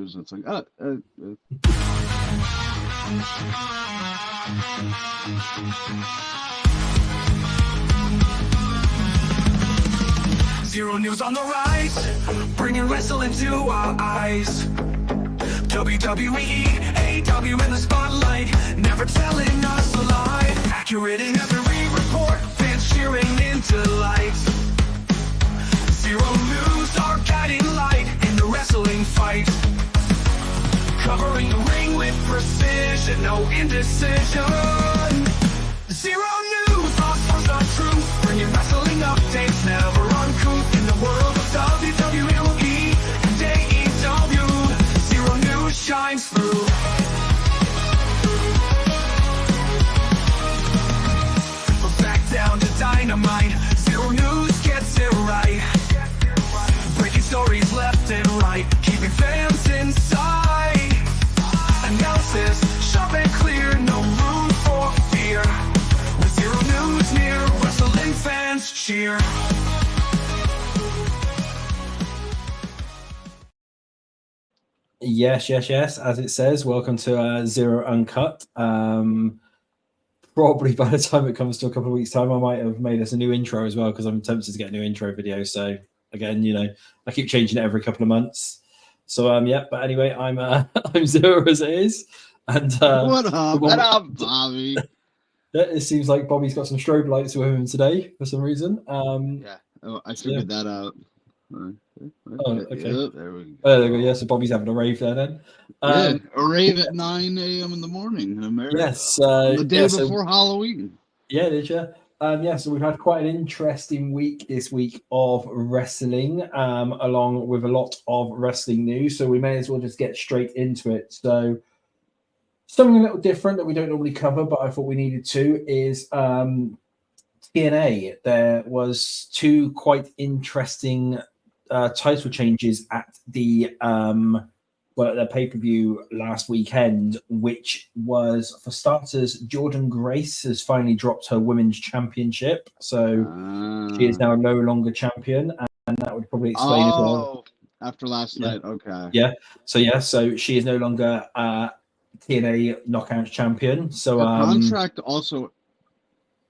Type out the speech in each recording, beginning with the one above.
news, and it's like, Zero news on the rise, bringing wrestling to our eyes. WWE, AW in the spotlight, never telling us a lie. Accurate in every report, fans cheering into light. Zero news, our guiding light in the wrestling fight. Covering the ring with precision, no indecision. Zero news, lost the truth, bringing wrestling updates, never uncouth in the world of WWE and AEW. Zero news shines through. Back down to dynamite, zero news gets it right. Breaking stories left and right, keeping fans inside. Analysis sharp and clear, no room for fear. With zero news near, wrestling fans cheer. Yes. As it says, welcome to Zero Uncut. Probably by the time it comes to a couple of weeks' time, I might have made us a new intro as well, because I'm tempted to get a new intro video. So again, I keep changing it every couple of months. So but anyway, I'm I'm Zero as it is, and what up, Bobby? It seems like Bobby's got some strobe lights with him today for some reason. I figured that out. Oh, okay. Yep, there we go. There we go. Yeah, so Bobby's having a rave there then. A rave at 9 a.m. in the morning in America. Yes. The day before Halloween. Yeah, did you? So we've had quite an interesting week this week of wrestling, along with a lot of wrestling news. So we may as well just get straight into it. So something a little different that we don't normally cover, but I thought we needed to, is TNA. There was two quite interesting title changes at the their pay-per-view last weekend, which was, for starters, Jordan Grace has finally dropped her women's championship, so she is now no longer champion, and that would probably explain as well. After last night, okay. So she is no longer TNA Knockouts champion. So her contract also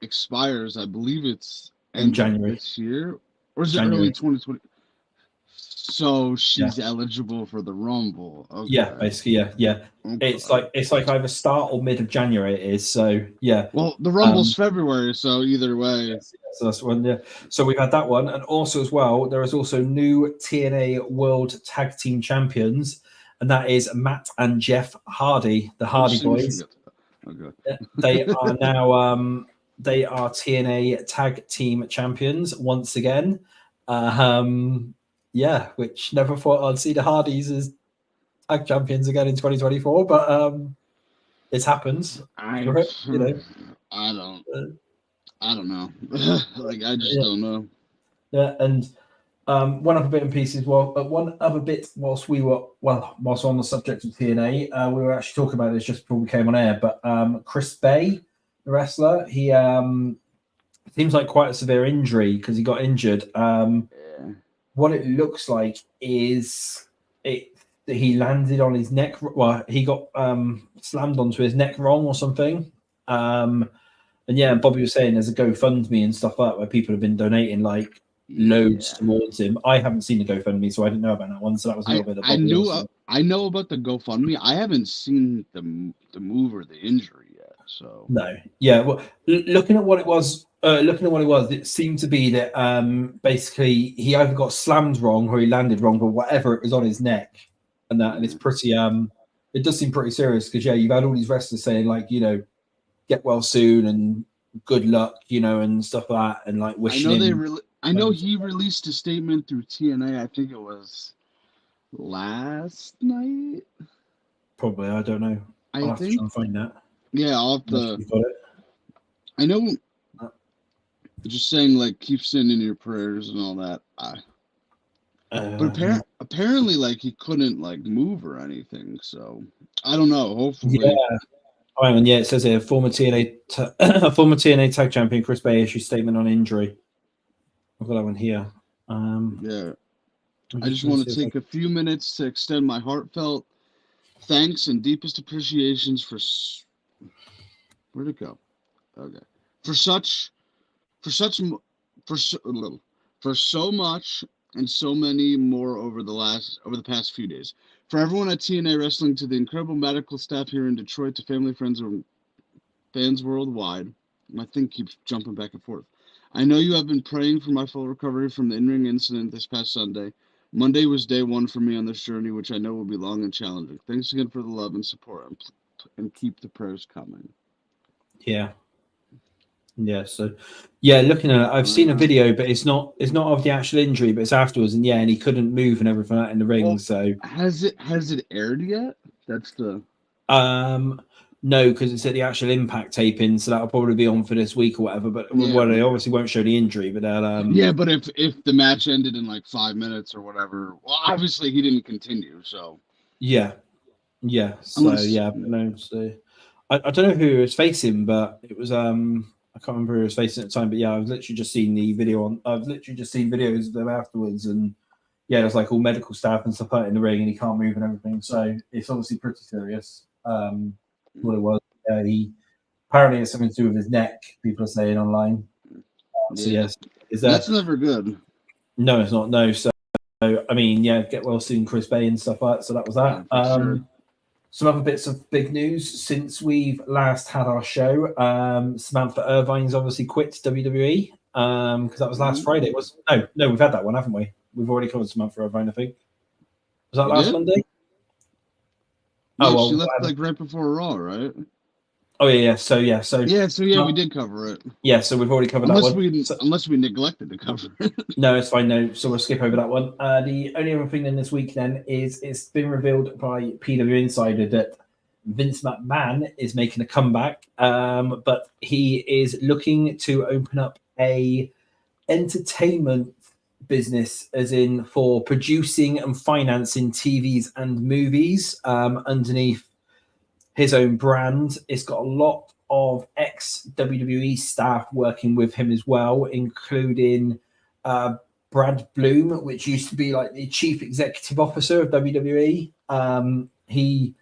expires, I believe it's in January this year, or is it early 2020? So she's eligible for the Rumble. Okay. Yeah, basically, yeah. Okay. It's like either start or mid of January. It is. So yeah. Well, the Rumble's February, so either way. Yes, so that's one. Yeah. So we've had that one, and also as well, there is also new TNA World Tag Team Champions, and that is Matt and Jeff Hardy, the Hardy Boys. Okay. They are now they are TNA Tag Team Champions once again. Which never thought I'd see the Hardys as tag champions again in 2024, but it happens. I don't know. Like, I just don't know. Yeah, and one other bit and pieces. One other bit whilst on the subject of TNA, we were actually talking about this just before we came on air. But Chris Bay, the wrestler, he seems like quite a severe injury because he got injured. What it looks like is he landed on his neck. Well, he got slammed onto his neck wrong or something. And Bobby was saying there's a GoFundMe and stuff like that where people have been donating like loads towards him. I haven't seen the GoFundMe, so I didn't know about that one. So that was a little bit of I know about the GoFundMe. I haven't seen the move or the injury yet. So no, yeah. Well, looking at what it was. It seemed to be that basically he either got slammed wrong or he landed wrong, or whatever, it was on his neck, and it's pretty. It does seem pretty serious because you've had all these wrestlers saying like get well soon and good luck, and stuff like that, and like wishing. I know he released a statement through TNA. I think it was last night. Probably, I don't know. I'll have to try and find that. Yeah, I'll have to. I know. Just saying, like, keep sending your prayers and all that. But apparently, like, he couldn't like move or anything. So I don't know. Hopefully, yeah. It says here, former TNA tag champion Chris Bay issued statement on injury. I've got that one here. I just want to take a few minutes to extend my heartfelt thanks and deepest appreciations for where'd it go? Okay, for such for such for so much and so many more over the past few days. For everyone at TNA Wrestling, to the incredible medical staff here in Detroit, to family, friends, and fans worldwide. My thing keeps jumping back and forth. I know you have been praying for my full recovery from the in-ring incident this past Sunday. Monday was day one for me on this journey, which I know will be long and challenging. Thanks again for the love and support, and keep the prayers coming. Yeah. Yeah. So, yeah, looking at it, I've seen a video, but it's not of the actual injury, but it's afterwards, and yeah, and he couldn't move and everything like that in the ring. Well, so has it aired yet? That's the no, because it's at the actual Impact taping, so that'll probably be on for this week or whatever. But well, they obviously won't show the injury, but they'll yeah, but if the match ended in like 5 minutes or whatever, well, obviously he didn't continue, so yeah. So so I don't know who it was facing, but it was I can't remember who it was facing at the time, but yeah, I've literally just seen the video I've literally just seen videos of them afterwards, and yeah, there's like all medical staff and stuff out in the ring, and he can't move and everything, so it's obviously pretty serious. What it was, he apparently it's something to do with his neck. People are saying online. So yes, that's never good. No, it's not. No, so I mean, yeah, get well soon, Chris Bay and stuff like that. So that was that. Sure. Some other bits of big news since we've last had our show. Samantha Irvine's obviously quit WWE because that was last Friday. No, we've had that one, haven't we? We've already covered Samantha Irvine, I think. Was that last Monday? Yeah, she left like right before Raw, right? Oh yeah. So we did cover it. Yeah, so we've already covered that one. Unless we neglected to cover it. No, it's fine. No, so we'll skip over that one. The only other thing then this week then is it's been revealed by PW Insider that Vince McMahon is making a comeback, but he is looking to open up a entertainment business, as in for producing and financing TVs and movies underneath his own brand. It's got a lot of ex-WWE staff working with him as well, including Brad Bloom, which used to be like the chief executive officer of WWE. He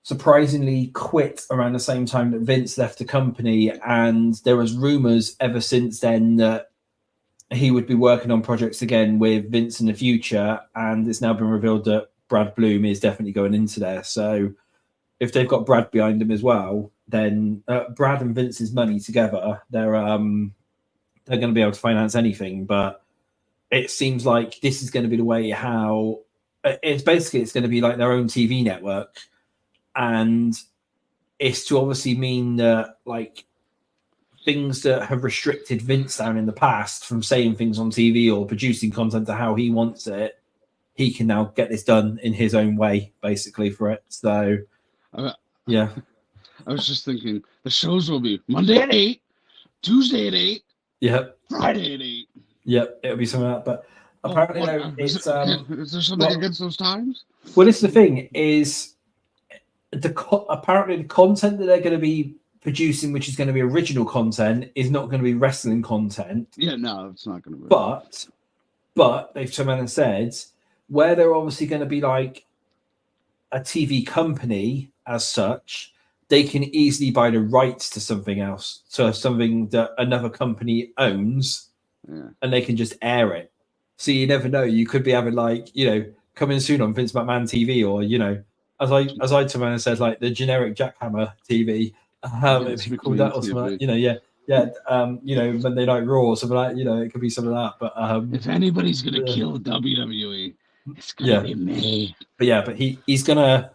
surprisingly quit around the same time that Vince left the company, and there was rumors ever since then that he would be working on projects again with Vince in the future, and it's now been revealed that Brad Bloom is definitely going into there. So if they've got Brad behind him as well, then Brad and Vince's money together, they're going to be able to finance anything. But it seems like this is going to be the way how it's going to be like their own TV network, and it's to obviously mean that like things that have restricted Vince down in the past from saying things on TV or producing content to how he wants it, he can now get this done in his own way, basically, for it. So, yeah. I was just thinking the shows will be Monday at 8, Tuesday at 8, Friday at 8. Yep, it'll be something like that. But apparently, is there something against those times? Well, this is the thing: is apparently the content that they're going to be producing, which is going to be original content, is not going to be wrestling content. Yeah, no, it's not going to be. But they've come in and said where they're obviously going to be like a TV company as such, they can easily buy the rights to something else, to something that another company owns, and they can just air it. So you never know. You could be having like, coming soon on Vince McMahon TV, or as I to man said, like the generic Jackhammer TV. It'd be called that or something. Monday Night Raw or something like. It could be something like that. But if anybody's gonna kill WWE, it's gonna be me. But he's gonna.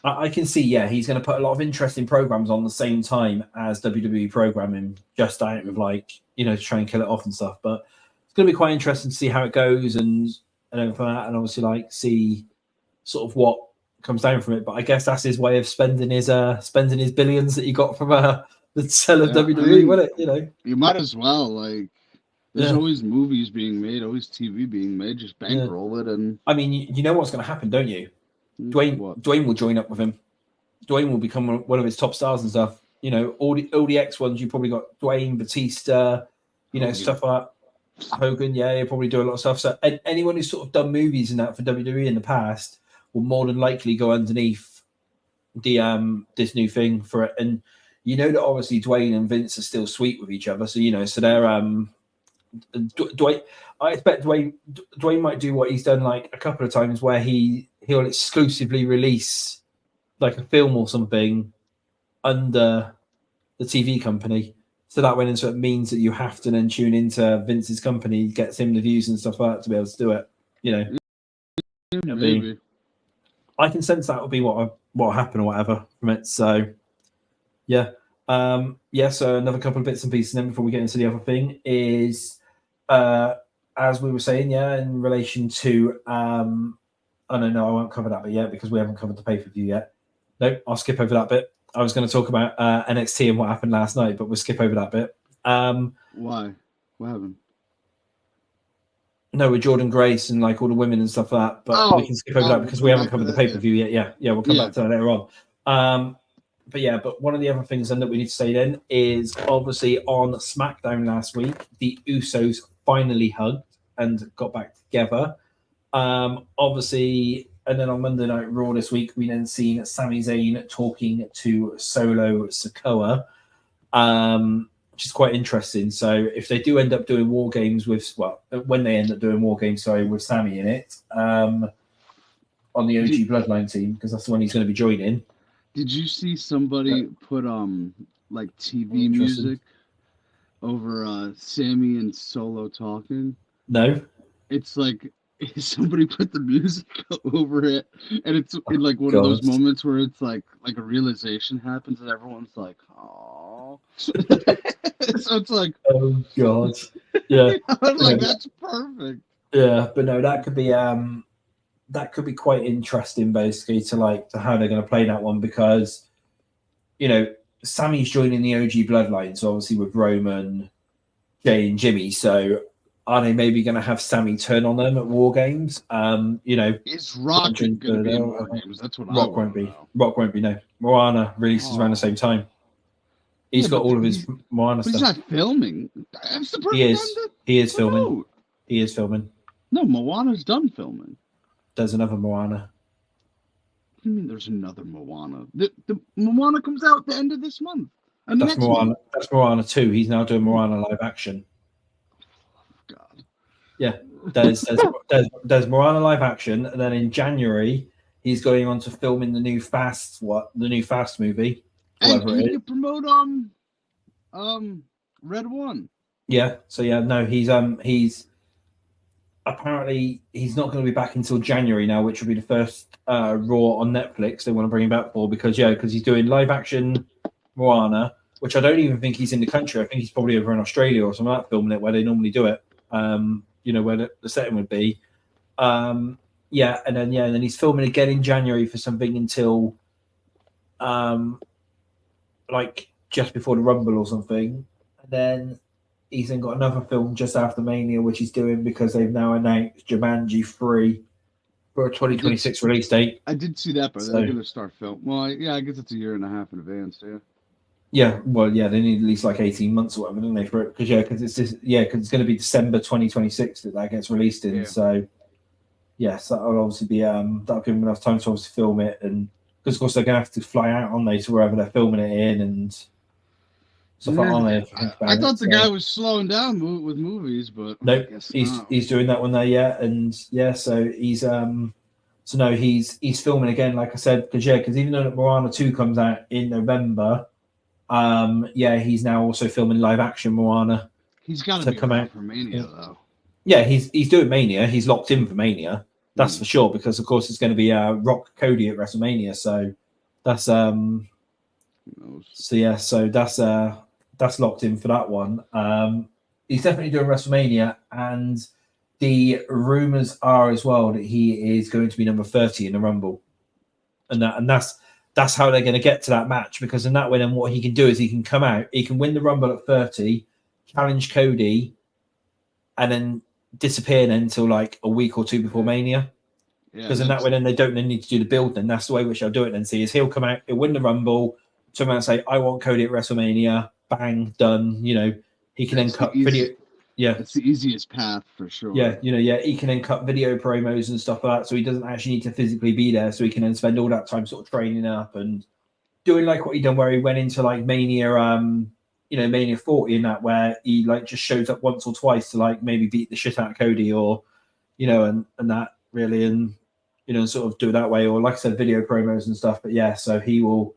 I can see, he's going to put a lot of interesting programs on the same time as WWE programming, just out of to try and kill it off and stuff. But it's going to be quite interesting to see how it goes and everything like that, and obviously see sort of what comes down from it. But I guess that's his way of spending his billions that he got from the sale of WWE, wasn't it? You might as well There's always movies being made, always TV being made. Just bankroll it, and I mean, you know what's going to happen, don't you? Dwayne will join up with him. Dwayne will become one of his top stars and stuff. All the X ones, you probably got Dwayne, Batista, stuff like that. Hogan, yeah, he'll probably do a lot of stuff. So anyone who's sort of done movies and that for WWE in the past will more than likely go underneath the this new thing for it. And you know that obviously Dwayne and Vince are still sweet with each other, so you know, so they're Dwayne. I expect Dwayne might do what he's done like a couple of times, where he'll exclusively release like a film or something under the TV company. So that when it means that you have to then tune into Vince's company, gets him the views and stuff like that to be able to do it. You know, Maybe. I can sense that will be what will happen or whatever from it. So yeah, So another couple of bits and pieces. And then before we get into the other thing is, as we were saying, in relation to, no, I won't cover that bit yet because we haven't covered the pay-per-view yet. Nope, I'll skip over that bit. I was going to talk about NXT and what happened last night, but we'll skip over that bit. Why? What happened? No, with Jordan Grace and like all the women and stuff like that. But we can skip over that because we haven't covered the pay-per-view yet. Yeah, we'll come back to that later on. But one of the other things then that we need to say then is obviously on SmackDown last week, the Usos finally hugged and got back together. Obviously, and then on Monday Night Raw this week, we then seen Sami Zayn talking to Solo Sikoa, which is quite interesting. So if they do end up doing War Games when they end up doing War Games, with Sami in it, on the OG Bloodline team, because that's the one he's going to be joining. Did you see somebody put like TV music over Sammy and Solo talking? No. It's like somebody put the music over it, and it's in like one of those moments where it's like a realization happens and everyone's like, "Oh." So it's like, oh god, yeah. I'm like, that's perfect. Yeah, but no, that could be quite interesting, basically, to how they're going to play that one, because Sammy's joining the OG Bloodline, so obviously with Roman, Jay, and Jimmy. So are they maybe going to have Sammy turn on them at War Games? Is Rock going to be in War Games? That's what Rock won't be. Rock won't be. No, Moana releases around the same time. He's got all of his Moana stuff. He's not filming. That's the he is. He is filming. No. He is filming. No, Moana's done filming. There's another Moana. What do you mean there's another Moana? The Moana comes out at the end of this month. That's Moana. That's Moana 2. He's now doing Moana live action. God. Yeah. There's Moana live action, and then in January he's going on to filming the new Fast movie. And he can promote Red One. Yeah. So he's apparently he's not going to be back until January now, which will be the first Raw on Netflix they want to bring him back for, because he's doing live action Moana, which I don't even think he's in the country. I think he's probably over in Australia or something like that, filming it where they normally do it. Where the setting would be. And then he's filming again in January for something until just before the Rumble or something. And then he's then got another film just after Mania, which he's doing because they've now announced Jumanji 3 for a 2026 release date. I did see that, but they're going to start film. Well, I guess it's a year and a half in advance, yeah. Yeah, well, they need at least 18 months or whatever, don't they, for it? Because it's going to be December 2026 that gets released in. Yeah. So, yes, that will obviously be that'll give them enough time to obviously film it, and because of course they're going to have to fly out, aren't they, to wherever they're filming it in and stuff like that. I thought the guy was slowing down with movies, but nope, he's doing that one there, so he's he's filming again, like I said, because even though Moana 2 comes out in November. He's now also filming live action Moana. He's got to come out for Mania, though. Yeah, he's doing Mania. He's locked in for Mania. That's for sure, because of course it's going to be Rock Cody at WrestleMania. So that's that's locked in for that one. He's definitely doing WrestleMania, and the rumors are as well that he is going to be number 30 in the Rumble, and that's how they're going to get to that match, because in that way, then what he can do is he can come out, he can win the Rumble at 30, challenge Cody, and then disappear then until a week or two before Mania. Because in that way, then they don't then need to do the build. Then that's the way which they'll do it. Then see is he'll come out, he'll win the Rumble, turn around and say, "I want Cody at WrestleMania." Bang, done. He can then cut video. Yeah. It's the easiest path for sure. Yeah, he can then cut video promos and stuff like that, so he doesn't actually need to physically be there. So he can then spend all that time sort of training up and doing like what he done, where he went into like Mania, Mania 40 and that, where he like just shows up once or twice to like maybe beat the shit out of Cody, or and that really, and sort of do it that way, or like I said, video promos and stuff. But yeah, so he will.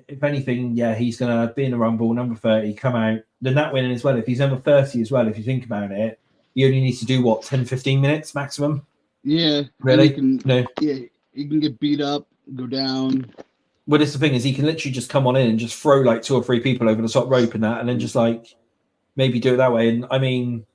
If anything, he's going to be in the Rumble, number 30, come out. Then that winning as well. If he's number 30 as well, if you think about it, he only needs to do, 10, 15 minutes maximum? Yeah. Really? He can get beat up, go down. Well, this is the thing, is he can literally just come on in and just throw like 2 or 3 people over the top rope and that, and then just like maybe do it that way. And I mean,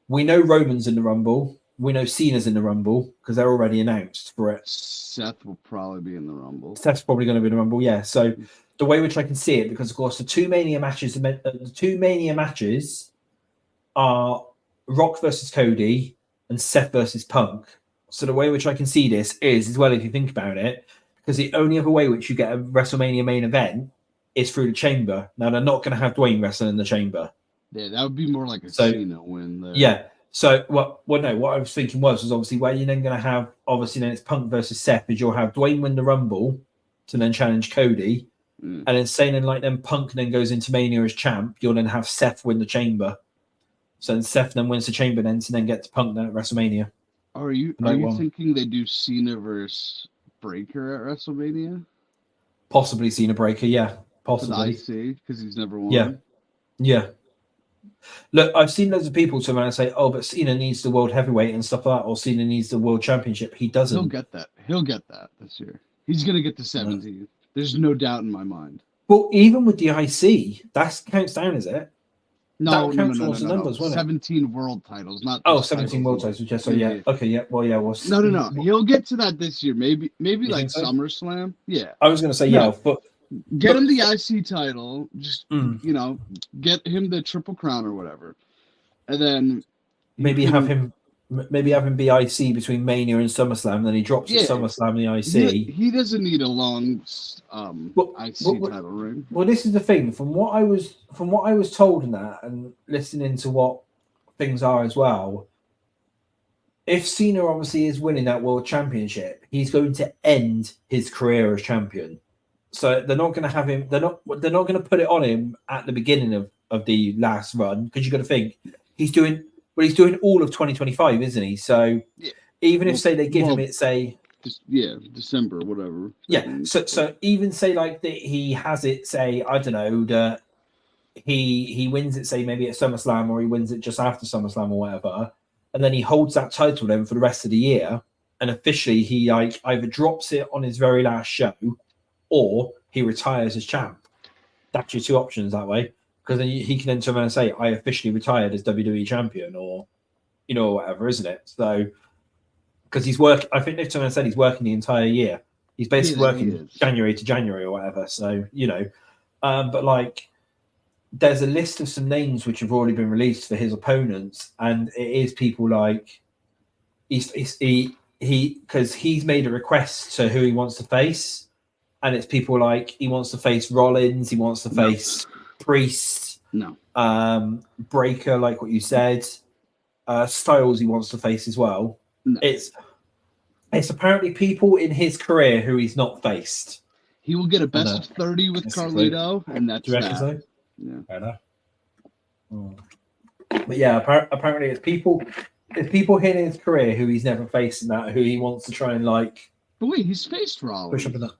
we know Roman's in the Rumble. We know Cena's in the Rumble because they're already announced for it. Seth will probably be in the Rumble. Seth's probably going to be in the Rumble, yeah. So the way which I can see it, because of course the two Mania matches are Rock versus Cody and Seth versus Punk. So the way which I can see this is, as well, if you think about it, because the only other way which you get a WrestleMania main event is through the Chamber. Now they're not going to have Dwayne wrestle in the Chamber. Yeah, that would be more like a Cena win there. Yeah. So what I was thinking was obviously where you're then going to have, obviously then it's Punk versus Seth, is you'll have Dwayne win the Rumble to then challenge Cody, and then saying then like then Punk then goes into Mania as champ, you'll then have Seth win the Chamber. So then Seth then wins the Chamber then to then get to Punk then at WrestleMania. Are you thinking they do Cena versus Breaker at WrestleMania? Possibly Cena Breaker, yeah. Possibly. IC, because he's never won. Yeah. Look, I've seen loads of people turn around and say, "Oh, but Cena needs the World Heavyweight and stuff like that, or Cena needs the World Championship." He doesn't. He'll get that this year. He's going to get the 17. Yeah. There's no doubt in my mind. Well, even with the IC, that counts down, is it? No. Numbers, 17 world titles, not 17 world titles. Just so yeah. Okay, yeah. Well, yeah. Well, no. He'll get to that this year. Maybe like so? SummerSlam. Yeah. I was going to say but. Get him the IC title, just get him the Triple Crown or whatever, and then maybe have him be IC between Mania and SummerSlam, and then he drops at SummerSlam the IC. He doesn't need a long IC title ring. Well, this is the thing. From what I was told in that, and listening to what things are as well. If Cena obviously is winning that World Championship, he's going to end his career as champion. So they're not going to have him. They're not going to put it on him at the beginning of the last run, because you got to think he's doing all of 2025, isn't he? So even if say they give him it, say December, whatever. So even say like that he has it, say I don't know that he wins it, say maybe at SummerSlam, or he wins it just after SummerSlam or whatever, and then he holds that title then for the rest of the year, and officially he like either drops it on his very last show, or he retires as champ. That's your two options that way. Because then he can then turn around and say, I officially retired as WWE champion, or, whatever, isn't it? So, because I think they've turned around and said he's working the entire year. He's basically working January to January or whatever. So, but like, there's a list of some names which have already been released for his opponents. And it is people like, because he's made a request to who he wants to face. And it's people like he wants to face Rollins, he wants to face Priest, Breaker, like what you said, Styles he wants to face as well. No. It's apparently people in his career who he's not faced. He will get a best of 30 with Carlito, and that's that. So? Yeah, I know. But yeah, apparently it's people in his career who he's never faced, and that who he wants to try and like. But wait, he's faced Rollins. Push up in that.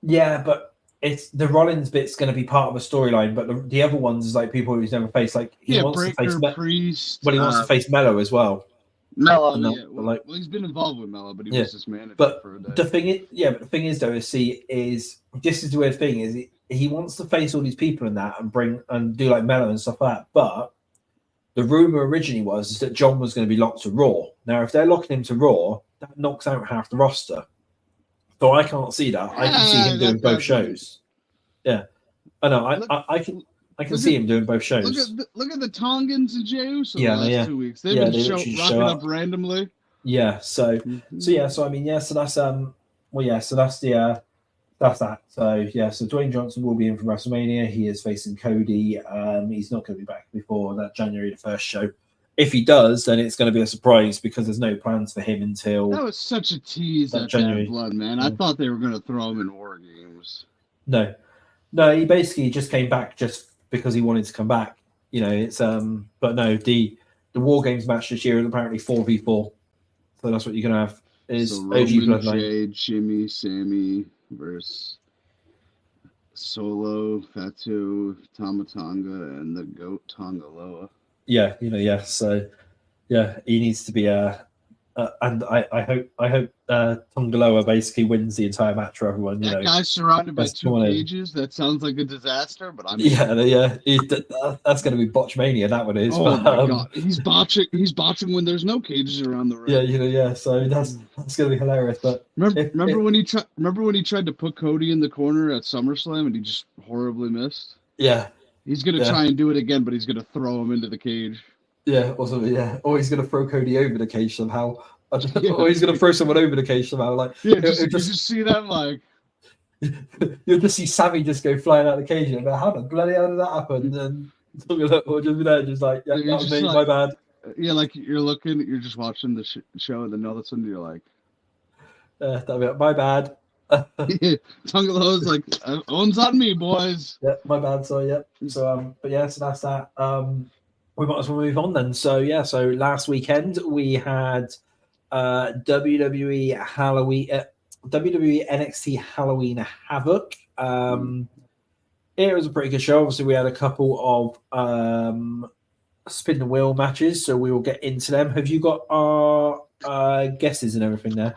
Yeah, but it's the Rollins bit's going to be part of a storyline, but the other ones is like people who's never faced. Like he wants Breaker, to face Priest, but he wants to face Mello as well. Mello, well, he's been involved with Mello, but he was his manager for a day. The thing is though, is this is the weird thing is he wants to face all these people in that and do like Mello and stuff like that. But the rumor originally was that John was going to be locked to Raw. Now, if they're locking him to Raw, that knocks out half the roster. So I can't see that. I can see him doing both shows. Yeah, I know. I can see him doing both shows. Look at the Tongans and Jey Uso the last 2 weeks. They've been rocking up randomly. Yeah. So I mean, so that's so that's the that's that. So yeah, so Dwayne Johnson will be in for WrestleMania. He is facing Cody. He's not going to be back before that January the 1st show. If he does, then it's going to be a surprise because there's no plans for him until That was such a tease that at January. Bad Blood, man. I thought they were going to throw him in War Games. No, he basically just came back just because he wanted to come back. You know, it's but no, the War Games match this year is apparently 4v4. So that's what you're gonna have is So OG Roman, Bloodline. Jay, Jimmy, Sammy versus Solo, Fatu, Tamatanga, and the GOAT Tongaloa. Yeah, so yeah, he needs to be and I hope Tongaloa basically wins the entire match for everyone. That guy's surrounded by that's two one of- cages. That sounds like a disaster, but I'm that's going to be Botchmania. That one is. Oh but, my god, he's botching when there's no cages around the ring. Yeah. So that's going to be hilarious. But remember when he tried to put Cody in the corner at SummerSlam and he just horribly missed? Yeah, he's gonna try and do it again, but he's gonna throw him into the cage. Yeah, also or he's gonna throw Cody over the cage somehow. Or he's gonna throw someone over the cage somehow. Like you just see them like you'll just see Sammy just go flying out of the cage and how the bloody hell did that happen? And then or just be there, just like that was me, my bad. Yeah, like you're just watching the show, and then all of a sudden you're like, that'll be like, my bad. Tongaloa's like, one's on me, boys. Yeah, my bad. So yeah, so but yeah, so that's that. We might as well move on then. So yeah, so last weekend we had WWE NXT Halloween Havoc. It was a pretty good show. Obviously, we had a couple of spin the wheel matches, so we will get into them. Have you got our guesses and everything there?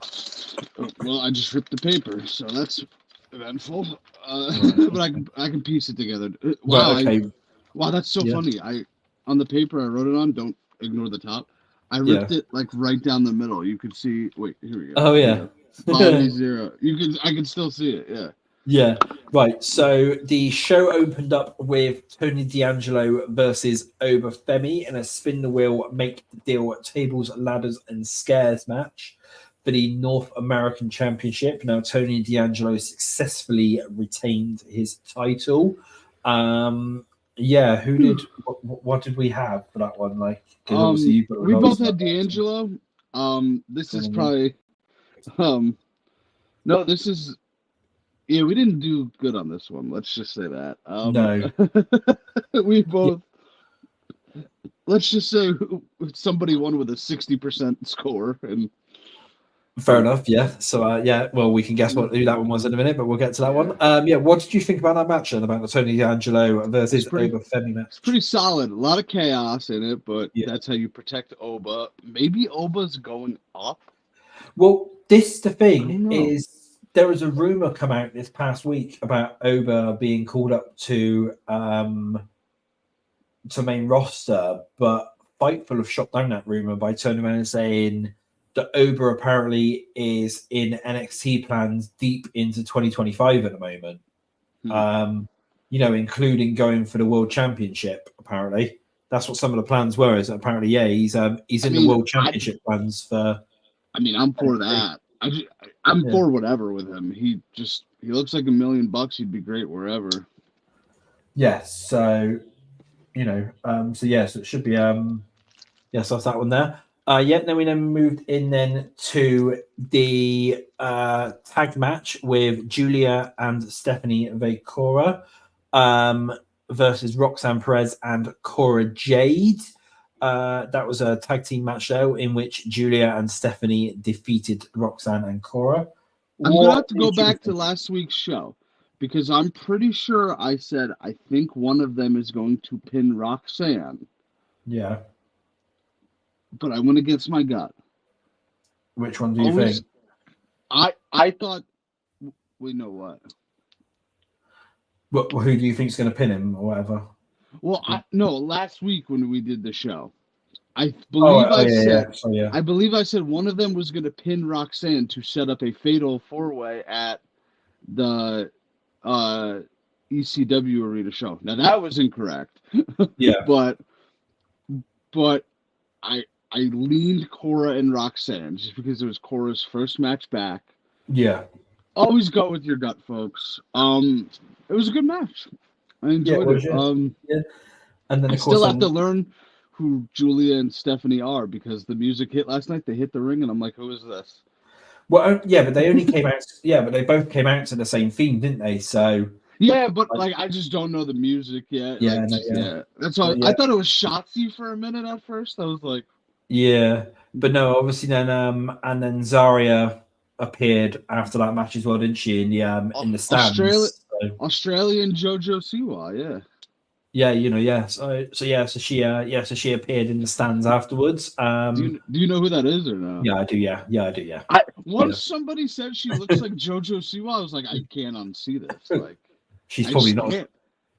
Well, I just ripped the paper, so that's eventful. But I can piece it together. Wow, right, okay. Wow, that's so funny. On the paper I wrote it on, don't ignore the top. I ripped it like right down the middle. You could see. Wait, here we go. Oh yeah. Body 0. I can still see it. Yeah. Yeah. Right. So the show opened up with Tony D'Angelo versus Obafemi in a spin the wheel, make the deal, tables, ladders, and scares match for the North American Championship. Now Tony D'Angelo successfully retained his title. Yeah, what did we have for that one? Like, we both had D'Angelo. This is probably, no, this is, yeah, we didn't do good on this one. Let's just say that. No, we both. Let's just say somebody won with a 60% score, and fair enough. Yeah. So yeah, well, we can guess who that one was in a minute, but we'll get to that one. Yeah. What did you think about that match then, about the Tony D'Angelo versus Obafemi match? It's pretty solid. A lot of chaos in it, but that's how you protect Oba. Maybe Oba's going up. Well, the thing is, there was a rumor come out this past week about Oba being called up to main roster, but Fightful have shot down that rumor by turning around and saying that Oba apparently is in NXT plans deep into 2025 at the moment. Including going for the World Championship. Apparently, that's what some of the plans were. Is that apparently, he's in the World Championship plans for. I mean, I'm for that. I'm for whatever with him. He looks like $1 million. He'd be great wherever. Yes. So, so it should be. So that's that one there. Then we moved in then to the tag match with Julia and Stephanie Vacora versus Roxanne Perez and Cora Jade. That was a tag team match though, in which Julia and Stephanie defeated Roxanne and Cora. I'm going to have to go back to last week's show because I'm pretty sure I said I think one of them is going to pin Roxanne. Yeah. But I went against my gut. Which one do you think? I thought, we know what. Who do you think is going to pin him or whatever? Well, last week when we did the show, I believe I believe I said one of them was going to pin Roxanne to set up a fatal 4-way at the ECW arena show. Now that was incorrect. Yeah, but I leaned Cora and Roxanne just because it was Cora's first match back. Yeah. Always go with your gut, folks. It was a good match. I enjoyed it. Yeah. And then I of course still have to learn who Julia and Stephanie are because the music hit last night. They hit the ring, and I'm like, who is this? well, yeah, but they only came out. Yeah, but they both came out to the same theme, didn't they? So Yeah, but like I just don't know the music yet. yeah, Like, no, yeah. yeah, that's all. Yeah. I thought it was Shotzi for a minute at first. I was like, Yeah, but no, obviously then and then Zarya appeared after that match as well, didn't she? In the Australia, stands. So, Australian JoJo Siwa. Yeah. yeah, yeah. So she appeared in the stands afterwards. Do you know who that is or no? Yeah, I do. Yeah, I do. Yeah. Once somebody said she looks like JoJo Siwa, I was like, I can't unsee this. Like, She's I probably just not. can't.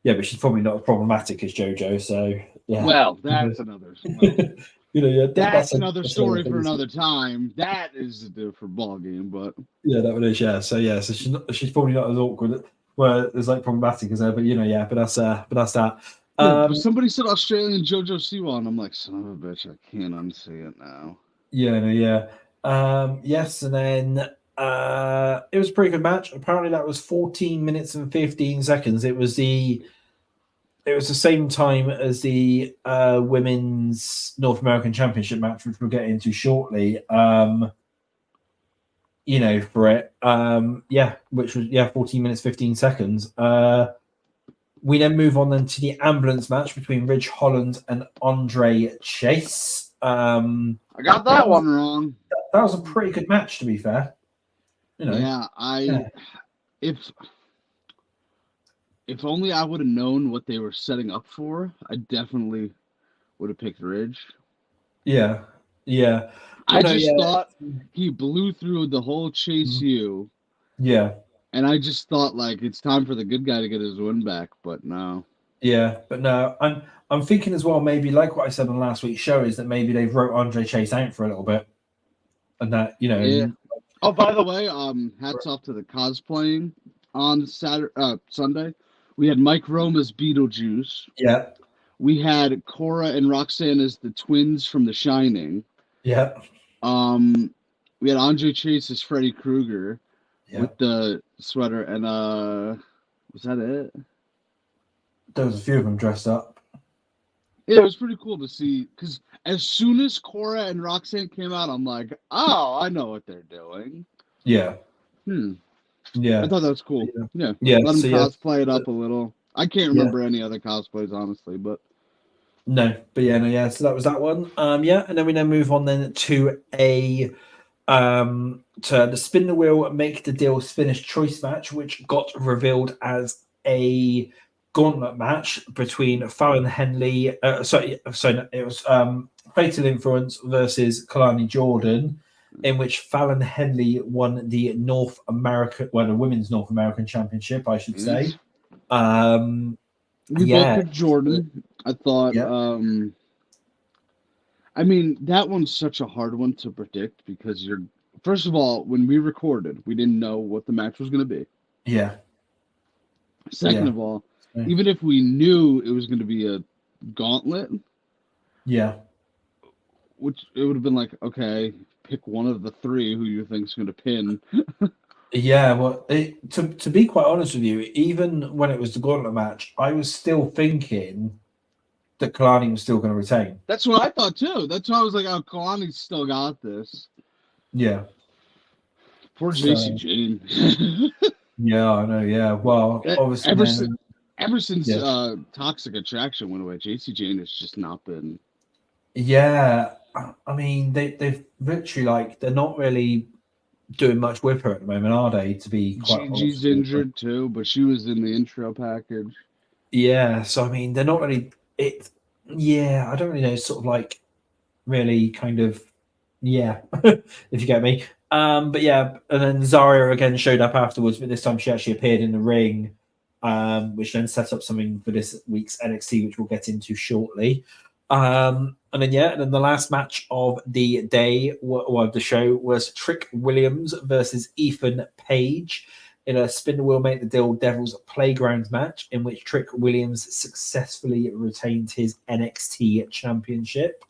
Yeah, but she's probably not as problematic as JoJo. So yeah. Well, that's another. Well, Yeah, that's another story for another time. That is a different ball game, but yeah, that one is. Yeah, so she's probably not as awkward. Where it's like problematic as her, but yeah, but that's that. but somebody said Australian JoJo Siwa, and I'm like, son of a bitch, I can't unsee it now. Yes, and then it was a pretty good match. Apparently, that was 14 minutes and 15 seconds. It was the same time as the women's North American Championship match, which we'll get into shortly. For it. Which was 14 minutes 15 seconds. We then move on then to the ambulance match between Ridge Holland and Andre Chase. I got that one wrong. That was a pretty good match, to be fair. If only I would have known what they were setting up for, I definitely would have picked Ridge. Yeah. I thought he blew through the whole Chase U. Yeah. And I just thought like it's time for the good guy to get his win back, but no. Yeah, but no, I'm thinking as well, maybe like what I said on last week's show is that maybe they've wrote Andre Chase out for a little bit. And that, Yeah. Oh, by the way, hats off to the cosplaying on Sunday. We had Mike Rome as Beetlejuice. Yeah. We had Cora and Roxanne as the twins from The Shining. Yeah. We had Andre Chase as Freddy Krueger with the sweater, and was that it? There was a few of them dressed up. Yeah, it was pretty cool to see because as soon as Cora and Roxanne came out, I'm like, oh, I know what they're doing. Yeah. Yeah. I thought that was cool. Yeah. Let them cosplay it up a little. I can't remember any other cosplays, honestly, but. No, but so that was that one. And then we move on then to to the Spin the Wheel, Make the Deal Spinner's Choice match, which got revealed as a gauntlet match between Fallon Henley. It was Fatal Influence versus Kalani Jordan, in which Fallon Henley won the the Women's North American Championship, I should say. We both picked Jordan. I thought, I mean, that one's such a hard one to predict because first of all, when we recorded, we didn't know what the match was going to be. Yeah. Second of all, even if we knew it was going to be a gauntlet, which it would have been like, okay, pick one of the three who you think is going to pin. Yeah, well, to be quite honest with you, even when it was the gauntlet match, I was still thinking that Kalani was still going to retain. That's what I thought too. That's why I was like, oh, Kalani's still got this. Yeah. Poor JC Jane. Yeah, I know. Yeah, well, obviously, ever since Toxic Attraction went away, JC Jane has just not been. Yeah, I mean, they've literally they're not really doing much with her at the moment, are they? To be quite honest. She's injured too, but she was in the intro package. Yeah, so I mean, they're not really. I don't really know. Sort of really kind of, if you get me. But yeah, and then Zarya again showed up afterwards, but this time she actually appeared in the ring, which then set up something for this week's NXT, which we'll get into shortly. And then the last match of the day, of the show, was Trick Williams versus Ethan Page in a Spin the Wheel, Make the Deal Devil's Playground match, in which Trick Williams successfully retained his NXT championship.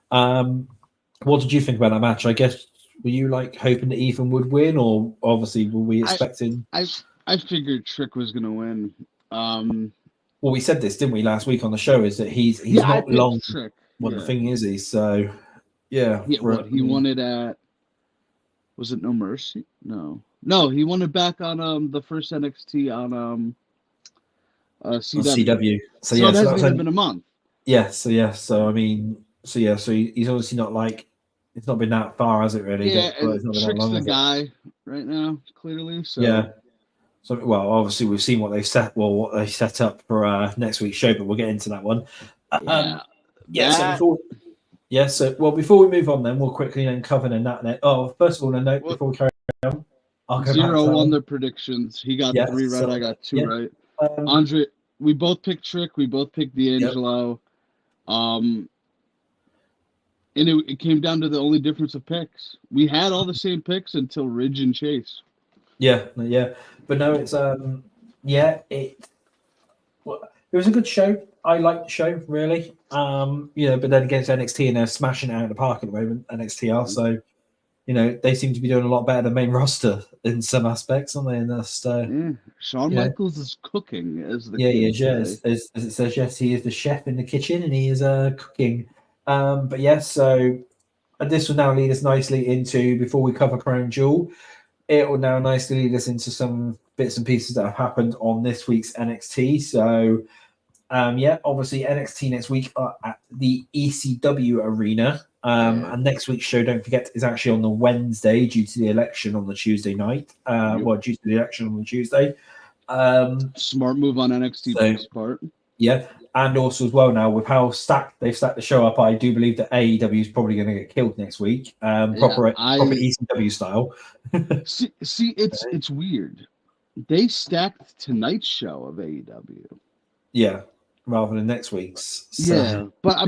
What did you think about that match? I guess Were you like hoping that Ethan would win, or obviously were we I expecting? I figured Trick was gonna win. Well, we said this, didn't we, last week on the show? Is that he's Yeah, I not long. picked Trick. Well, the Yeah. thing is, so yeah. Yeah, what he won it at? Was it No Mercy? No, he won it back on the first NXT on CW. CW. So So yeah, it so that hasn't was even been a month. yeah. So yeah, so I mean, so yeah, so he's obviously not like it's not been that far, has it? Really? Yeah, Well, and it's not been that Trick's long, the has it? guy right now, clearly. So Yeah. So well, obviously we've seen what they set up for next week's show, but we'll get into that one. yeah, Yeah. So that. before we move on, then we'll quickly then cover the net. Oh, first of all, a note Well, before we carry on, I'll go back to Zero that won one. the predictions. He got Yeah. 3 right. So I got 2 yeah. right. Um, Andre, we both picked Trick. We both picked Yep. D'Angelo. And it came down to the only difference of picks. We had all the same picks until Ridge and Chase. Yeah. But no, it's it was a good show. I liked the show really. But then against NXT and they're smashing it out of the park at the moment. NXT are so. They seem to be doing a lot better than main roster in some aspects, aren't they? And that's Shawn Michaels is cooking, as the kids say. As it says, yes, he is the chef in the kitchen and he is cooking. But yes, so this will now lead us nicely into before we cover Crown Jewel. It will now nicely lead us into some bits and pieces that have happened on this week's NXT. So, obviously NXT next week are at the ECW arena. And next week's show, don't forget, is actually on the Wednesday due to the election on the Tuesday night. Due to the election on the Tuesday. Smart move on NXT's part. Yeah, and also as well now with how they've stacked the show up, I do believe that AEW is probably going to get killed next week. Proper ECW style. see, it's weird. They stacked tonight's show of AEW. Yeah, rather than next week's. So. Yeah, but I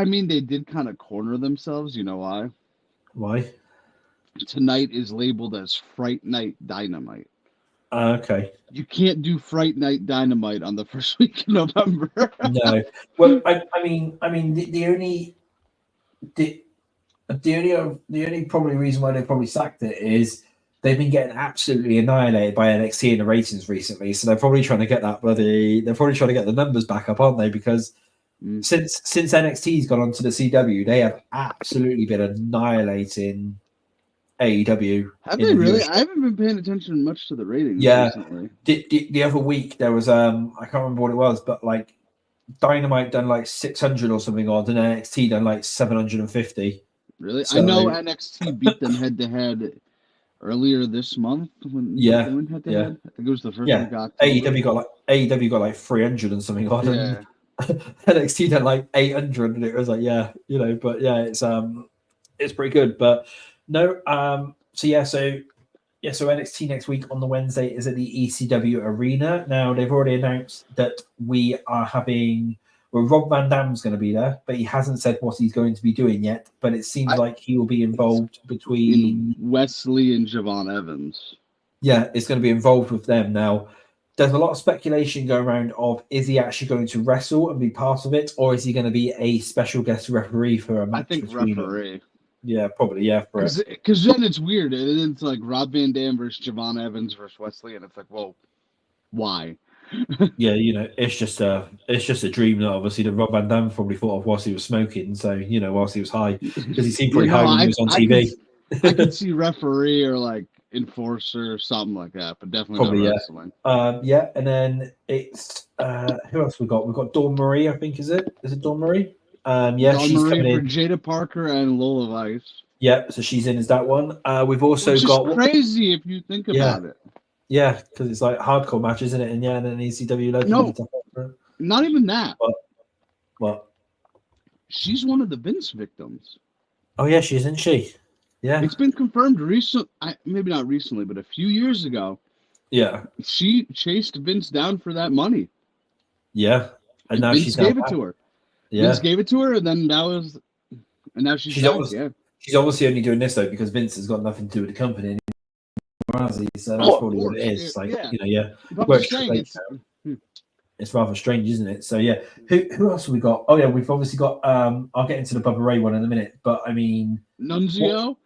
mean, they did kind of corner themselves. You know why? Why? Tonight is labeled as Fright Night Dynamite. Okay. You can't do Fright Night Dynamite on the first week of November. No. Well, I mean, the only probably reason why they probably sacked it is they've been getting absolutely annihilated by NXT in the ratings recently. So they're probably trying to get the numbers back up, aren't they? Because since NXT's gone onto the CW, they have absolutely been annihilating AEW. Have they really? I haven't been paying attention much to the ratings recently. The other week there was I can't remember what it was, but like Dynamite done like 600 or something odd, and NXT done like 750. Really? So, I know NXT beat them head to head earlier this month when they went head to head. I think it was the first week of October. AEW got like 300 and something odd. Yeah. NXT done like 800, and it was like but it's pretty good. But no, so NXT next week on the Wednesday is at the ECW arena. Now they've already announced that we are having. Well, Rob Van Dam's going to be there, but he hasn't said what he's going to be doing yet. But it seems like he will be involved between Wesley and Javon Evans. Yeah, it's going to be involved with them. Now, there's a lot of speculation going around of is he actually going to wrestle and be part of it, or is he going to be a special guest referee for a match? I think referee. Yeah, probably, yeah. Because then it's weird. It's like Rob Van Dam versus Javon Evans versus Wesley, and it's like, well, why? Yeah, it's just a dream that obviously that Rob Van Dam probably thought of whilst he was smoking. So whilst he was high, because he seemed pretty high when he was on TV. I could see referee or like enforcer or something like that, but definitely probably, not wrestling. And then it's who else we got? We've got Dawn Marie, I think. Is it Dawn Marie? Dawn she's Marie coming for in. Jada Parker and Lola Vice. Yeah, so she's in as that one. We've also got crazy if you think about it. Yeah, because it's like hardcore match, isn't it? And and then ECW logo. No, not even that. What? She's one of the Vince victims. Oh yeah, she isn't she? Yeah, it's been confirmed recently. Maybe not recently, but a few years ago. Yeah, she chased Vince down for that money. Yeah, and now Vince gave it to her. Yeah, Vince gave it to her, and then now she's She's obviously only doing this though because Vince has got nothing to do with the company. So that's probably what it is. It's rather strange, isn't it? So yeah, who else have we got? Oh yeah, we've obviously got. I'll get into the Bubba Ray one in a minute, but I mean Nunzio.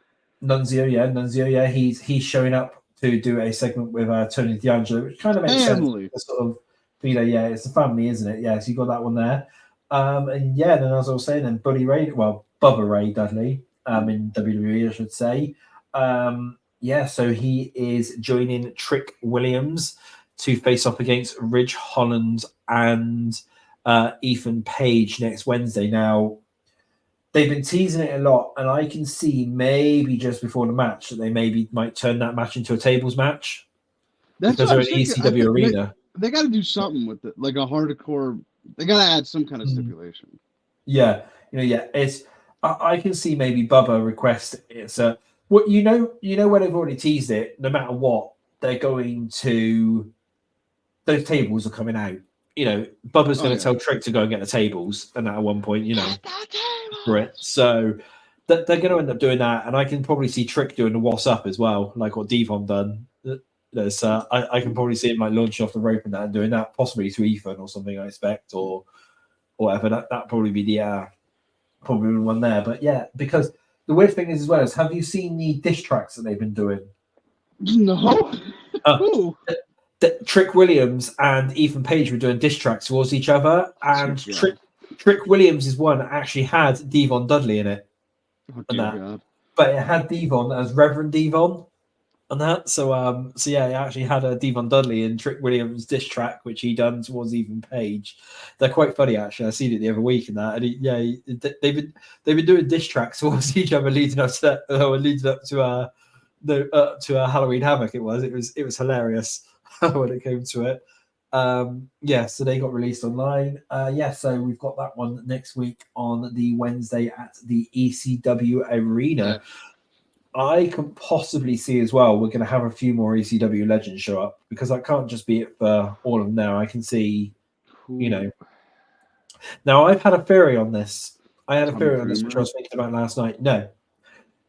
Nunzio, yeah, he's showing up to do a segment with Tony D'Angelo, which kind of makes Family. sense. Sort of, yeah, it's a family, isn't it? Yeah, so you got that one there. And yeah, then as I was saying, then Bubba Ray Dudley, in WWE, I should say. Yeah, so he is joining Trick Williams to face off against Ridge Holland and Ethan Page next Wednesday. Now, they've been teasing it a lot, and I can see maybe just before the match that they might turn that match into a tables match. That's because what they're I'm in thinking. ECW arena. They got to do something with it, like a hardcore. They got to add some kind of stipulation. Yeah, it's. I can see maybe Bubba request it's a what where they've already teased it. No matter what, they're going to. Those tables are coming out. Bubba's going to tell Trick to go and get the tables, and at one point, for it. So they're going to end up doing that, and I can probably see Trick doing the what's up as well, like what Devon done. I can probably see him like launching off the rope and that and doing that, possibly to Ethan or something. I expect or whatever. That probably be the probably the one there. But yeah, because the weird thing is as well is, have you seen the diss tracks that they've been doing? No. Trick Williams and Ethan Page were doing diss tracks towards each other, and Trick Williams is one that actually had Devon Dudley in it. Oh, dear God. But it had Devon as Reverend Devon on that. So yeah, it actually had a Devon Dudley in Trick Williams diss track, which he done towards Ethan Page. They're quite funny actually. I seen it the other week and that. And they've been doing diss tracks towards each other leading up to Halloween Havoc. It was hilarious when it came to it. So they got released online. So we've got that one next week on the Wednesday at the ECW Arena. Yeah. I can possibly see as well we're going to have a few more ECW legends show up, because I can't just be it for all of them now. I can see, Now, I've had a theory on this. Which I was thinking about last night. No.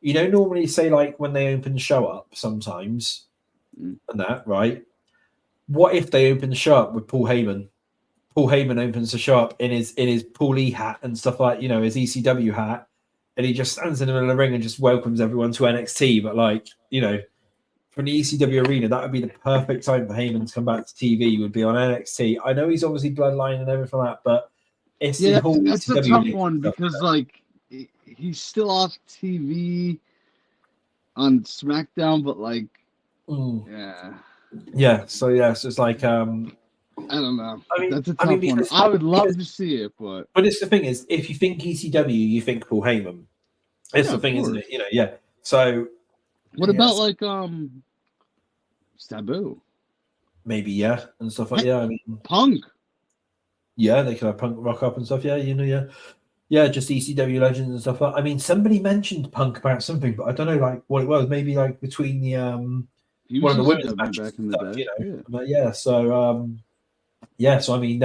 Normally say like when they open the show up sometimes and that, right? What if they open the show up with Paul Heyman? Paul Heyman opens the show up in his Paul E hat and stuff like, his ECW hat. And he just stands in the middle of the ring and just welcomes everyone to NXT. But from the ECW arena, that would be the perfect time for Heyman to come back to TV. Would be on NXT. I know he's obviously bloodline and everything like that, but it's the whole that's ECW a tough one because he's still off TV on SmackDown, but So it's like I don't know. I mean, that's a tough one. I would love to see it, but it's the thing is, if you think ECW, you think Paul Heyman. It's the thing, isn't it? So what about Sabu? Maybe and stuff like I mean, Punk. Yeah, they could have Punk rock up and stuff. Just ECW legends and stuff. I mean, somebody mentioned Punk about something, but I don't know what it was. Maybe between the one of the women's matches back in the day. So I mean,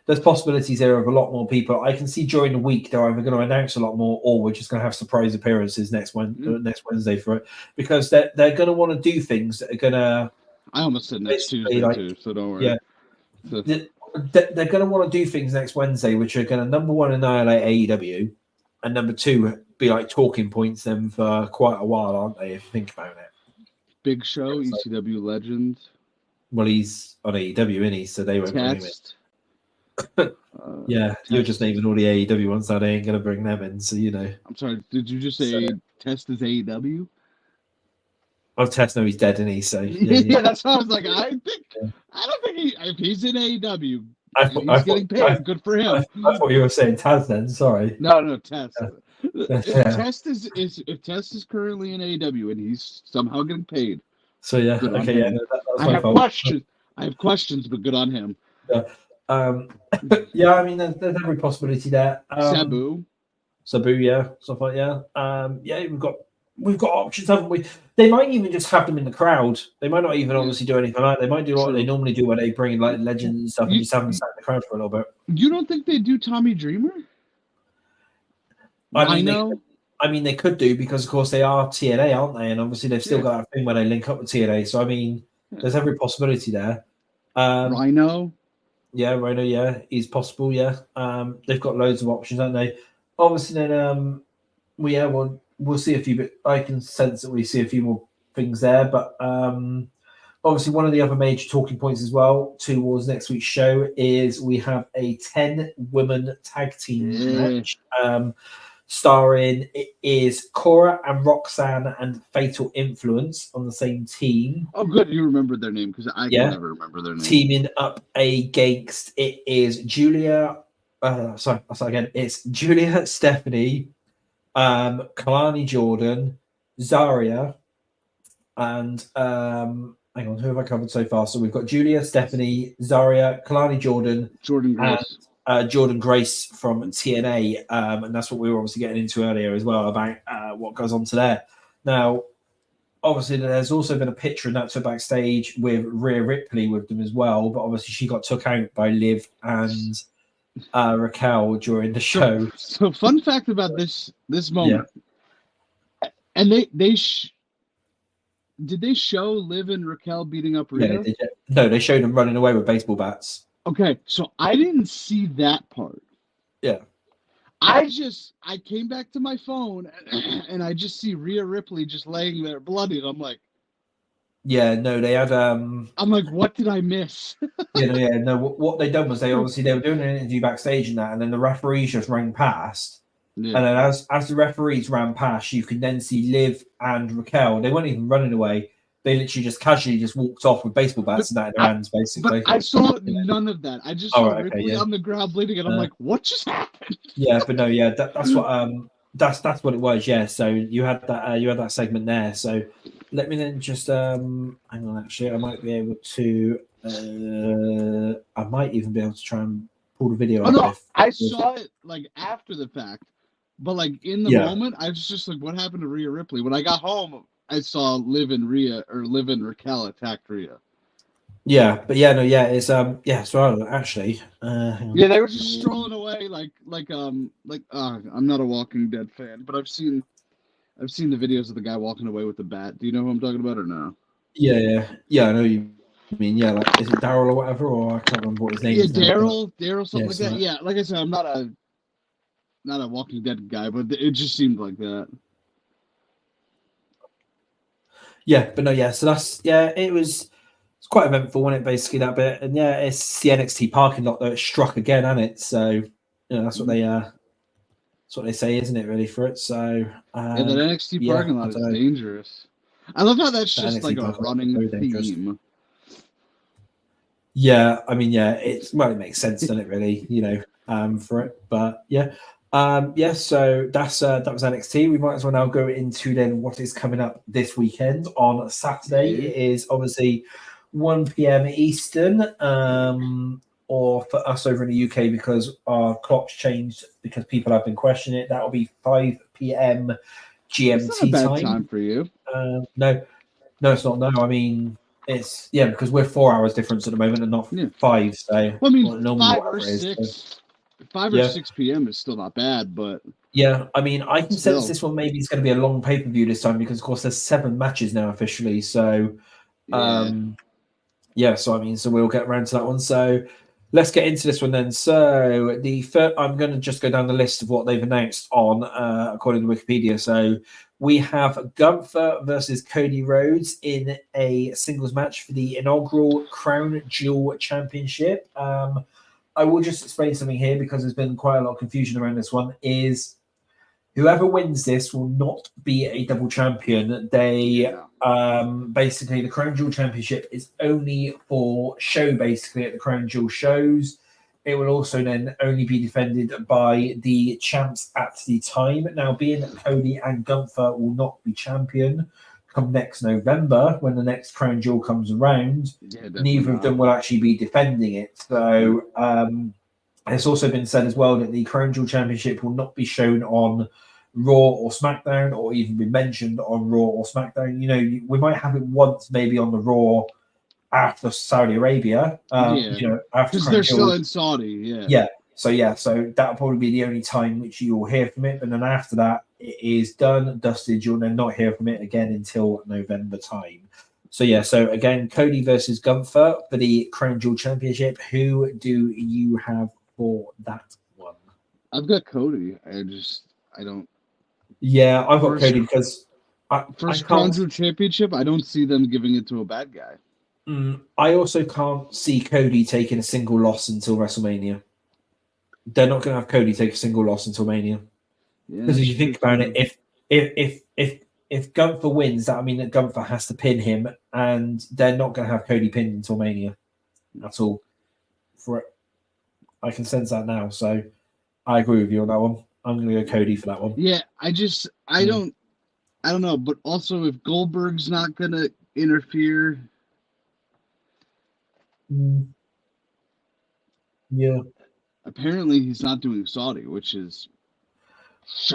there's possibilities there of a lot more people. I can see during the week they're either going to announce a lot more, or we're just going to have surprise appearances next Wednesday for it, because they're going to want to do things that are going to. I almost said next Tuesday too, so don't worry. They're going to want to do things next Wednesday, which are going to, number one, annihilate AEW, and number two, be like talking points them for quite a while, aren't they? If you think about it. Big Show, ECW legend. Well, he's on AEW, isn't he? So they won't bring him in. You're just naming all the AEW ones that they ain't going to bring them in. So I'm sorry. Did you just say Test is AEW? Oh, Test, no, he's dead, isn't he? So that's what I was like. I don't think if he's in AEW, he's getting paid. Good for him. I thought you were saying Taz then. Sorry. No, Test. If Test is currently in AEW and he's somehow getting paid. So that was I have questions, but good on him. I mean, there's every possibility there. Sabu, stuff like we've got options, haven't we? They might even just have them in the crowd. They might not even obviously do anything like that. They might do what they normally do, where they bring in like legends and stuff and just have them sat in the crowd for a little bit. You don't think they do Tommy Dreamer? I mean, they could do, because of course they are TNA, aren't they? And obviously they've still got that thing where they link up with TNA. So I mean, there's every possibility there. Rhino. Yeah, Rhino. Yeah, is possible. Yeah, they've got loads of options, haven't they? Obviously, then we'll see a few bit. I can sense that we see a few more things there, but obviously one of the other major talking points as well towards next week's show is we have a 10 women tag team match. Starring it is Cora and Roxanne and Fatal Influence on the same team. Oh, good, you remembered their name because I can never remember their name. Teaming up against it is Julia. I'll start again. It's Julia, Stephanie, Kalani Jordan, Zaria, and hang on, who have I covered so far? So we've got Julia, Stephanie, Zaria, Kalani Jordan Grace. Jordan Grace from TNA, and that's what we were obviously getting into earlier as well about what goes on to there. Now, obviously, there's also been a picture in that took backstage with Rhea Ripley with them as well, but obviously she got took out by Liv and Raquel during the show. So fun fact about this moment, and did they show Liv and Raquel beating up Rhea? Yeah, no, they showed them running away with baseball bats. Okay, so I didn't see that part. Yeah. I came back to my phone and I just see Rhea Ripley just laying there bloody, and I'm like, yeah, no, they had I'm like, what did I miss? No, what they done was they were doing an interview backstage and that, and then the referees just ran past. Yeah. And then as the referees ran past, you can then see Liv and Raquel. They weren't even running away. They literally just casually just walked off with baseball bats and that in their hands, basically. But I saw none of that. I just saw Ripley on the ground bleeding, and I'm like, what just happened? Yeah, but no, that's what that's what it was. Yeah, so you had that segment there. So let me then just hang on. Actually, I might be able to. I might even be able to try and pull the video. Oh no, I saw it like after the fact, but like in the moment, I was just like, what happened to Rhea Ripley? When I got home, I saw Liv and Raquel attacked Rhea. Yeah, but it's so actually, they were just strolling away like I'm not a Walking Dead fan, but I've seen the videos of the guy walking away with the bat. Do you know who I'm talking about or no? Yeah, I know you mean. Yeah, like is it Daryl or whatever, or I can't remember what his name is. Daryl, something like that. Yeah, like I said, I'm not a Walking Dead guy, but it just seemed like that. Yeah, but no, so that's it's quite eventful, wasn't it? Basically that bit, and it's the NXT parking lot that struck again, isn't it? So that's what they say, isn't it? Really for it. So that NXT parking lot is dangerous. I love how that's just NXT like a running theme. Yeah, I mean, it makes sense, doesn't it? Really, for it, but so that was NXT. We might as well now go into then what is coming up this weekend on Saturday. It is obviously 1 p.m. Eastern, or for us over in the UK because our clocks changed because people have been questioning it. That will be 5 p.m. GMT It's not a bad time for you. No, it's not. No, I mean it's because we're 4 hours difference at the moment and not 5. So I mean, 5 or 6. 5 or 6 p.m. is still not bad, but I mean, I can sense this one maybe it's going to be a long pay-per-view this time because, of course, there's 7 matches now officially. So, so I mean, so we'll get around to that one. So let's get into this one then. So I'm going to just go down the list of what they've announced on, according to Wikipedia. So we have Gunther versus Cody Rhodes in a singles match for the inaugural Crown Jewel Championship. I will just explain something here because there's been quite a lot of confusion around this one. Is whoever wins this will not be a double champion. They basically the Crown Jewel Championship is only for show basically at the Crown Jewel shows. It will also then only be defended by the champs at the time. Now, being that Cody and Gunther will not be champion come next November when the next Crown Jewel comes around, neither of them will actually be defending it. So it's also been said as well that the Crown Jewel Championship will not be shown on Raw or SmackDown or even be mentioned on Raw or SmackDown. We might have it once maybe on the Raw after Saudi Arabia, after because they're still in Saudi, So that'll probably be the only time which you will hear from it. But then after that, it is done, dusted. You'll then not hear from it again until November time. So again, Cody versus Gunther for the Crown Jewel Championship. Who do you have for that one? I've got Cody. Yeah, I've got First- Cody because I First Crown can't. Jewel Championship, I don't see them giving it to a bad guy. I also can't see Cody taking a single loss until WrestleMania. They're not going to have Cody take a single loss until Mania. Yeah, Because if you that's think true, about too. it, if Gunther wins, that I mean that Gunther has to pin him, and they're not going to have Cody pinned until Mania at all. For it, I can sense that now. So I agree with you on that one. I'm going to go Cody for that one. Yeah, I don't know, but also if Goldberg's not gonna interfere, Yeah, apparently he's not doing Saudi, which is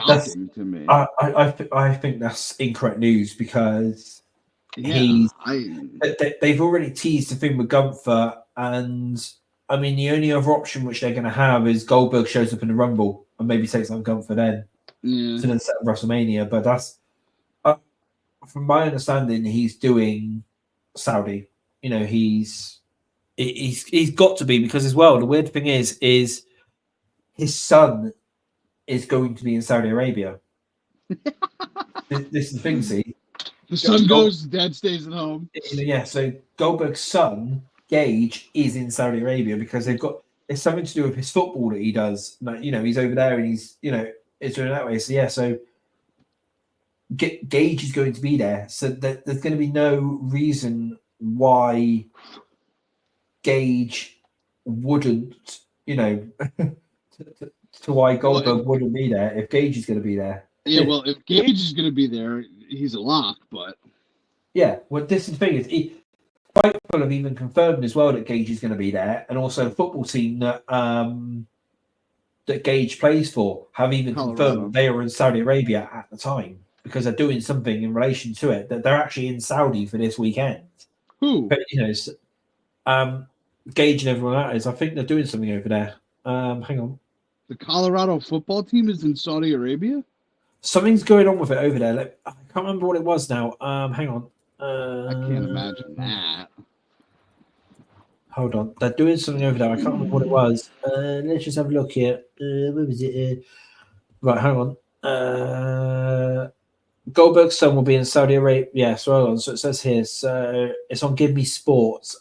that's. shocking to me. I think that's incorrect news because Yeah, they've already teased the thing with Gunther, and I mean the only other option which they're going to have is Goldberg shows up in the Rumble and maybe takes on Gunther then yeah. to then set up WrestleMania. But that's from my understanding, he's doing Saudi. You know, he's got to be because as well. The weird thing is his son is going to be in Saudi Arabia. This is the thing, see. The son goes, dad stays at home. Yeah, so Goldberg's son, Gage, is in Saudi Arabia because it's something to do with his football that he does. Like, you know, he's over there and he's it's doing it that way. So yeah, so Gage is going to be there. So there's going to be no reason why Gage wouldn't, to why Goldberg wouldn't be there if Gage is going to be there. Yeah, well, if Gage is going to be there, he's a lock, but... Yeah, well, this is the thing. Fightful have even confirmed as well that Gage is going to be there, and also the football team that Gage plays for have even confirmed they were in Saudi Arabia at the time because they're doing something in relation to it, that they're actually in Saudi for this weekend. Who? But, Gage and everyone that is, I think they're doing something over there. Hang on. The Colorado football team is in Saudi Arabia? Something's going on with it over there. I can't remember what it was now. Hang on. I can't imagine that. Hold on. They're doing something over there. I can't remember what it was. Let's just have a look here. Where was it? Right, hang on. Goldberg's son will be in Saudi Arabia. Yeah, so hold on. So it says here. So it's on Give Me Sports.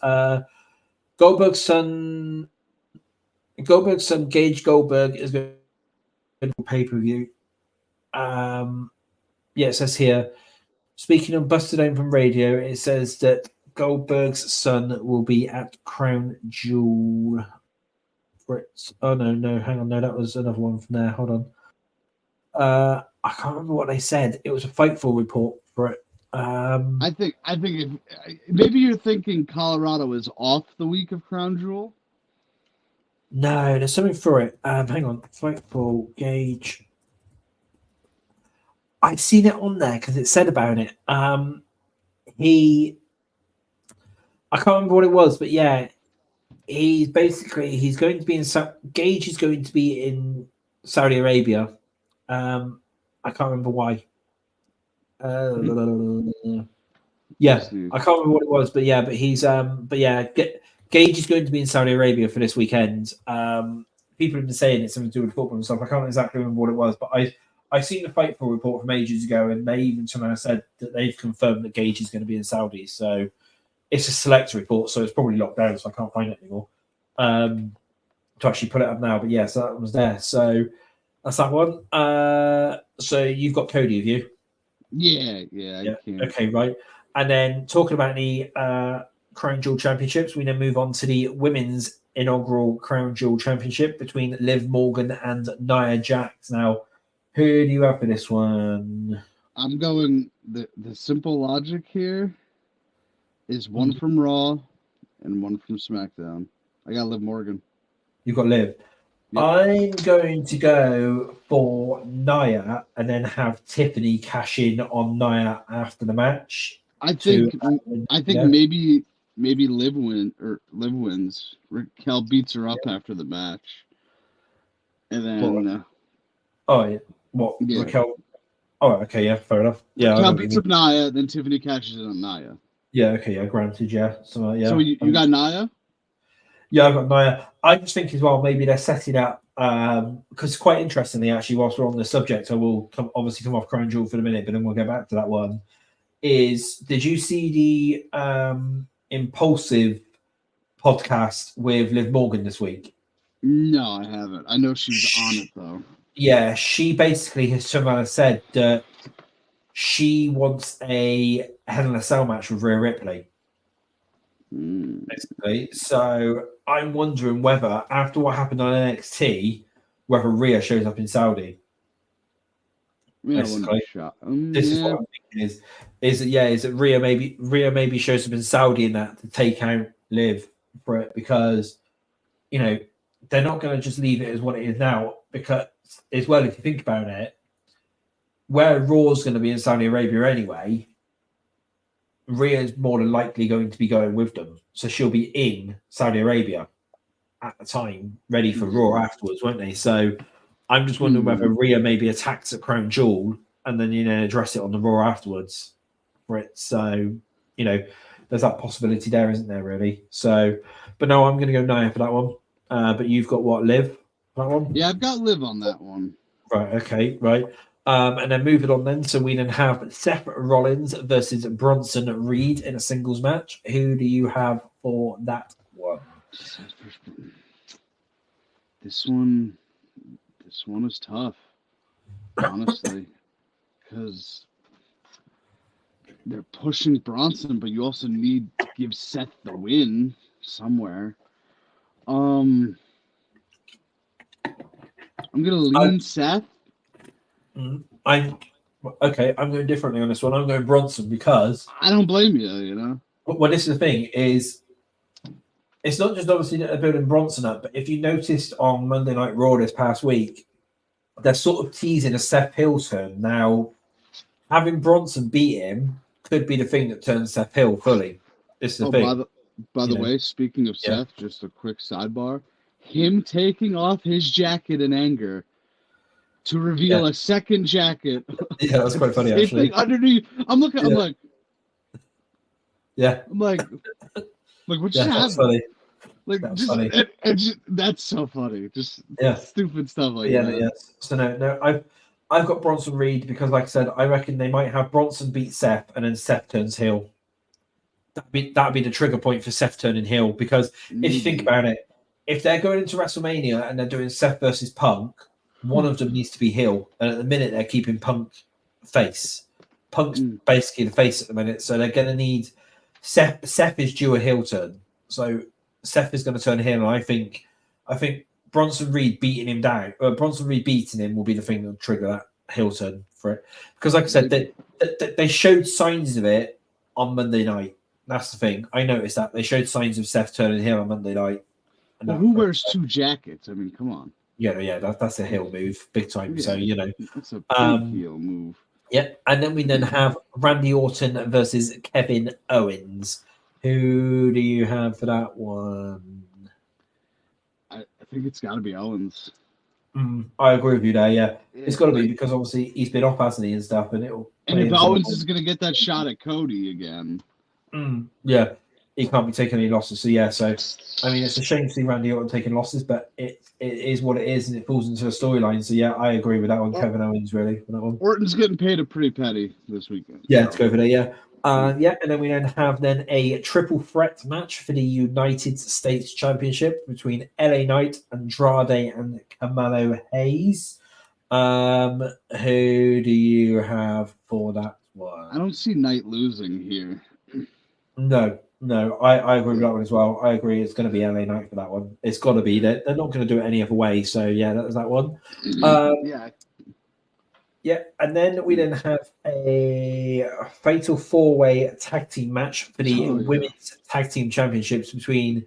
Goldberg's son, Gage Goldberg, is going to pay-per-view. Yeah, it says here, speaking on Busted Open from Radio, it says that Goldberg's son will be at Crown Jewel. Oh, no, hang on. No, that was another one from there. Hold on. I can't remember what they said. It was a Fightful report for it. I think if, maybe you're thinking Colorado is off the week of Crown Jewel. No, there's something for it. Hang on. Fightful Gage. I've seen it on there because it said about it. I can't remember what it was, but yeah, he's going to be in Gage is going to be in Saudi Arabia. I can't remember why. Yeah, I can't remember what it was, but yeah, Gage is going to be in Saudi Arabia for this weekend. People have been saying it's something to do with football and stuff. I can't exactly remember what it was, but I've seen the Fightful report from ages ago, and they even somehow said that they've confirmed that Gage is going to be in Saudi. So it's a select report, so it's probably locked down, so I can't find it anymore to actually put it up now. But yeah, so that was there. So that's that one. So you've got Cody, have you? Yeah. I can. Okay, right. And then talking about the Crown Jewel Championships, we then move on to the women's inaugural Crown Jewel Championship between Liv Morgan and Nia Jax. Now, who do you have for this one? I'm going the simple logic here is one from Raw and one from SmackDown. I got Liv Morgan. You've got Liv. Yep. I'm going to go for Nia and then have Tiffany cash in on Nia after the match. I think maybe Liv wins. Raquel beats her up after the match, and then Raquel? Oh, okay, yeah, fair enough. Yeah, Raquel beats up Nia, then Tiffany cashes in on Nia. Yeah, okay, yeah, granted, yeah. So yeah. So you got Nia? Yeah, I've got Nia. I just think as well, maybe they're setting up Because quite interestingly, actually, whilst we're on the subject, I will obviously come off Crown Jewel for the minute, but then we'll go back to that one. Did you see the Impulsive podcast with Liv Morgan this week? No, I haven't. I know she was on it though. Yeah, she basically has said that she wants a Hell in a Cell match with Rhea Ripley. Basically, so I'm wondering whether after what happened on NXT, whether Rhea shows up in Saudi. Basically, this is what I'm thinking is that Rhea maybe shows up in Saudi in that to take out Liv for it, because they're not going to just leave it as what it is now, because as well, if you think about it, where Raw's going to be in Saudi Arabia anyway, Rhea is more than likely going to be going with them, so she'll be in Saudi Arabia at the time, ready for Raw afterwards, won't they? So I'm just wondering whether Rhea maybe attacks at Crown Jewel and then address it on the Raw afterwards for it. So there's that possibility there, isn't there? Really. So, but no, I'm going to go Nia for that one. But you've got what, Liv? That one? Yeah, I've got Liv on that one. Right. Okay. Right. And then moving on then, so we then have Seth Rollins versus Bronson Reed in a singles match. Who do you have for that one? This one is tough, honestly, because they're pushing Bronson, but you also need to give Seth the win somewhere. I'm gonna lean Seth. I'm going differently on this one. I'm going Bronson because I don't blame you. Well, this is the thing is, it's not just obviously that they're building Bronson up, but if you noticed on Monday Night Raw this past week, they're sort of teasing a Seth Hill turn. Now, having Bronson beat him could be the thing that turns Seth Hill fully. This is the thing. By the way, speaking of Seth, just a quick sidebar: him taking off his jacket in anger to reveal a second jacket. Yeah, that's quite funny, actually. Underneath, I'm like, what just happened? Funny. That's so funny. Just stupid stuff like that. Yeah. So no, I've got Bronson Reed because, like I said, I reckon they might have Bronson beat Seth and then Seth turns heel. That'd be the trigger point for Seth turning heel, because if you think about it, if they're going into WrestleMania and they're doing Seth versus Punk, one of them needs to be heel, and at the minute they're keeping Punk face. Punk's basically the face at the minute, so they're going to need Seth. Seth is due a heel turn, so Seth is going to turn heel, and I think Bronson Reed beating him down, Bronson Reed beating him will be the thing that'll trigger that heel turn for it. Because, like I said, they showed signs of it on Monday night. That's the thing. I noticed that they showed signs of Seth turning heel on Monday night. Well, who wears two jackets? I mean, come on. Yeah, that's a heel move, big time. So that's a big heel move. Yeah, and then we have Randy Orton versus Kevin Owens. Who do you have for that one? I think it's got to be Owens. I agree with you there. Yeah, it's got to be, because obviously he's been off, hasn't he, and stuff, and if Owens is going to get that shot at Cody again, he can't be taking any losses. So yeah, I mean, it's a shame to see Randy Orton taking losses, but it is what it is, and it falls into a storyline. So yeah, I agree with that one. Kevin Owens, really, for that one. Orton's getting paid a pretty penny this weekend. Yeah, to go for that. Yeah. And then we have a triple threat match for the United States Championship between LA Knight, Andrade, and Carmelo Hayes. Who do you have for that one? I don't see Knight losing here. No, I agree with that one as well. I agree it's going to be LA Knight for that one. It's got to be. They're not going to do it any other way. So yeah, that was that one. Yeah, and then we have a fatal four-way tag team match for the women's tag team championships between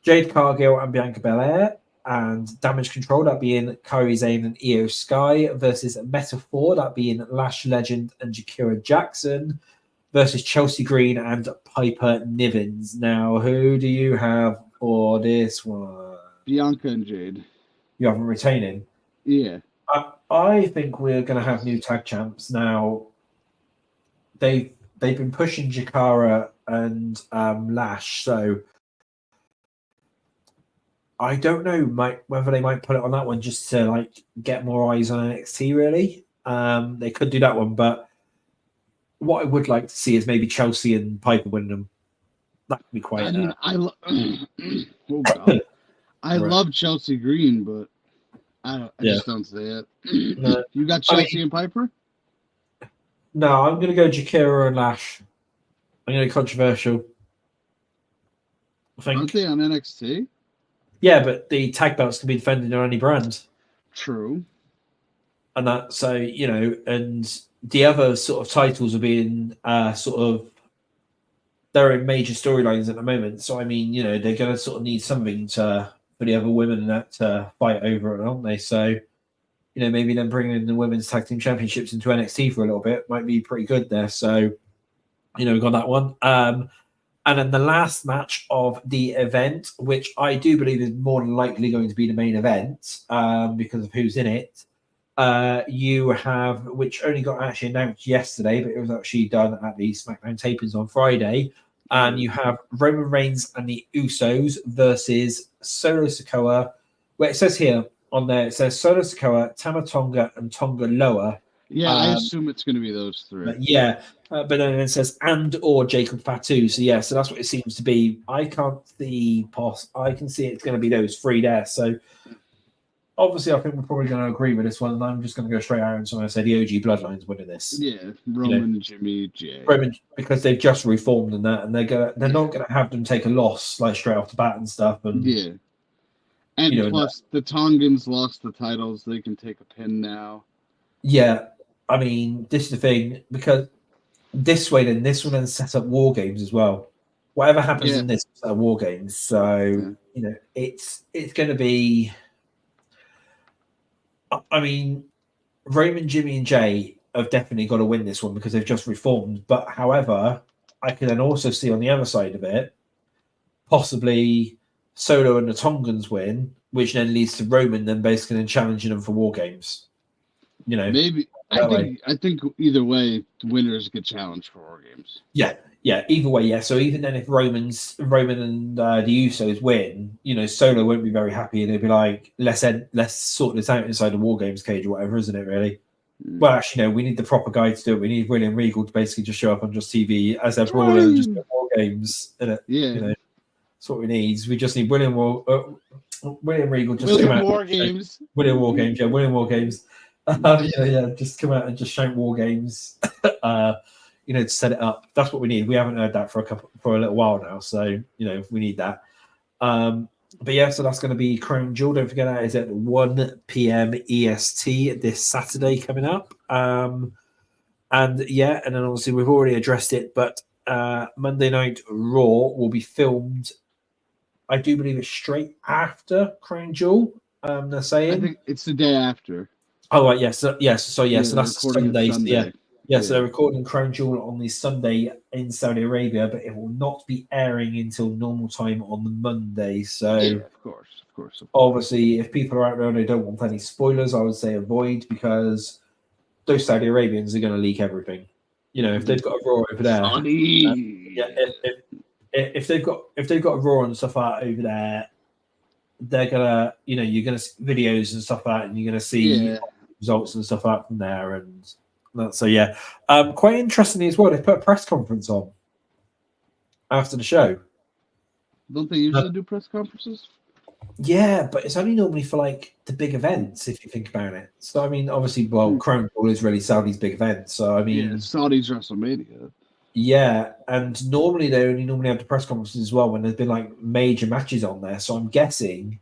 Jade Cargill and Bianca Belair, and Damage Control, that being Kairi Sane and Io Sky, versus Metaphor, that being Lash Legend and Jakira Jackson, versus Chelsea Green and Piper Nivens. Now, who do you have for this one? Bianca and Jade. You have them retaining? Yeah. I think we're going to have new tag champs now. They've been pushing Jakara and Lash, so I don't know whether they might put it on that one just to like get more eyes on NXT. Really, they could do that one, but what I would like to see is maybe Chelsea and Piper win them. That would be quite. I mean, oh god, I Right. love Chelsea Green, but I Yeah. just don't see it. No. You got Chelsea and Piper? No, I'm going to go Jakira and Lash. I'm going to be controversial. I think. Aren't they on NXT? Yeah, but the tag belts can be defended on any brand. True. And that, so, and the other sort of titles are being they're in major storylines at the moment. So, I mean, they're going to sort of need something for the other women that to fight over it, aren't they? So, maybe then bringing in the women's tag team championships into NXT for a little bit might be pretty good there. So, we got that one. And then the last match of the event, which I do believe is more than likely going to be the main event because of who's in it, you have, which only got actually announced yesterday, but it was actually done at the SmackDown tapings on Friday. And you have Roman Reigns and the Usos versus Solo Sikoa. Well, it says here on there, it says Solo Sikoa, Tama Tonga, and Tonga Loa. Yeah, I assume it's going to be those three. But then it says and or Jacob Fatu. So so that's what it seems to be. I can't see I can see it's going to be those three there. So obviously, I think we're probably going to agree with this one, and I'm just going to go straight out and so I say the OG Bloodlines winning this. Yeah, Roman, Jimmy, Jay. Roman, because they've just reformed and that, and they're not going to have them take a loss like straight off the bat and stuff. And and plus the Tongans lost the titles; they can take a pin now. Yeah, I mean, this is the thing because. This way, then this will then set up war games as well. Whatever happens in this war games, so it's going to be. I mean, Roman, Jimmy, and Jay have definitely got to win this one because they've just reformed. But however, I can then also see on the other side of it, possibly Solo and the Tongans win, which then leads to Roman then basically challenging them for war games. Maybe. I think either way, the winners get challenged for war games. Yeah. Either way, yeah. So even then, if Roman and the Usos win, Solo won't be very happy, and they'll be like, "Let's sort this out inside the war games cage or whatever," isn't it? Really? Well, actually, no. We need the proper guy to do it. We need William Regal to basically just show up on just TV as they're brawling and just war games. Innit? Yeah. That's what we need. We just need William Regal just William come out. War Games. William War Games. Yeah, William War Games. Just come out and just shout war games, to set it up. That's what we need. We haven't heard that for a little while now, so we need that. But yeah, so that's going to be Crown Jewel. Don't forget that is at 1 p.m. EST this Saturday coming up. And then obviously we've already addressed it, but Monday Night Raw will be filmed. I do believe it's straight after Crown Jewel. They're saying. I think it's the day after. Oh right, yes, so that's Sunday. Sunday. So they're recording Crown Jewel on the Sunday in Saudi Arabia, but it will not be airing until normal time on the Monday. So of course. Obviously, if people are out there and they don't want any spoilers, I would say avoid because those Saudi Arabians are going to leak everything. If they've got a Raw over there, if they've got a Raw and stuff out over there, they're gonna, you're gonna see videos and stuff like that, and you're gonna see results and stuff out from there, and that. So quite interestingly as well, they put a press conference on after the show. Don't they usually do press conferences? Yeah, but it's only normally for like the big events, if you think about it. So I mean, obviously, Crown Jewel is really Saudi's big event. So I mean, Saudi's WrestleMania. Yeah, and normally they only have the press conferences as well when there's been like major matches on there. So I'm guessing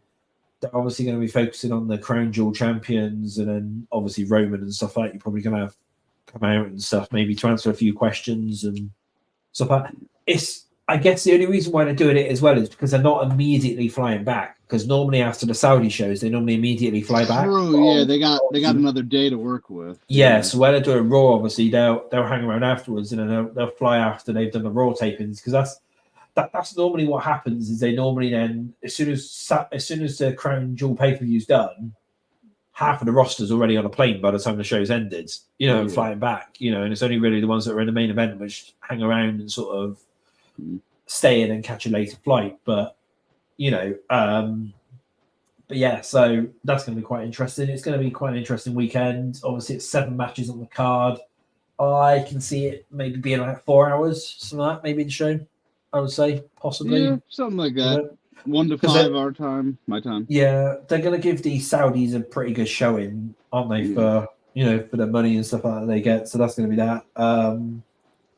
they're obviously going to be focusing on the Crown Jewel champions, and then obviously Roman and stuff like that. You're probably going to have come out and stuff, maybe to answer a few questions and stuff like that. I guess the only reason why they're doing it as well is because they're not immediately flying back. Because normally after the Saudi shows, they normally immediately fly back. True, they got another day to work with. Yeah, so when they're doing Raw, obviously they'll hang around afterwards, and then they'll fly after they've done the Raw tapings. Because that's normally what happens. Is they normally then as soon as the Crown Jewel pay per view's done, half of the roster's already on a plane by the time the show's ended. And flying back. And it's only really the ones that are in the main event which hang around and sort of stay in and catch a later flight. But But yeah, so that's going to be quite interesting. It's going to be quite an interesting weekend. Obviously, it's 7 matches on the card. I can see it maybe being like 4 hours, something like that, maybe the show. I would say possibly. Yeah, something like You that. know? 1 to 5 our time, my time. Yeah, they're going to give the Saudis a pretty good showing, aren't they? Yeah. For for the money and stuff like that they get. So that's going to be that.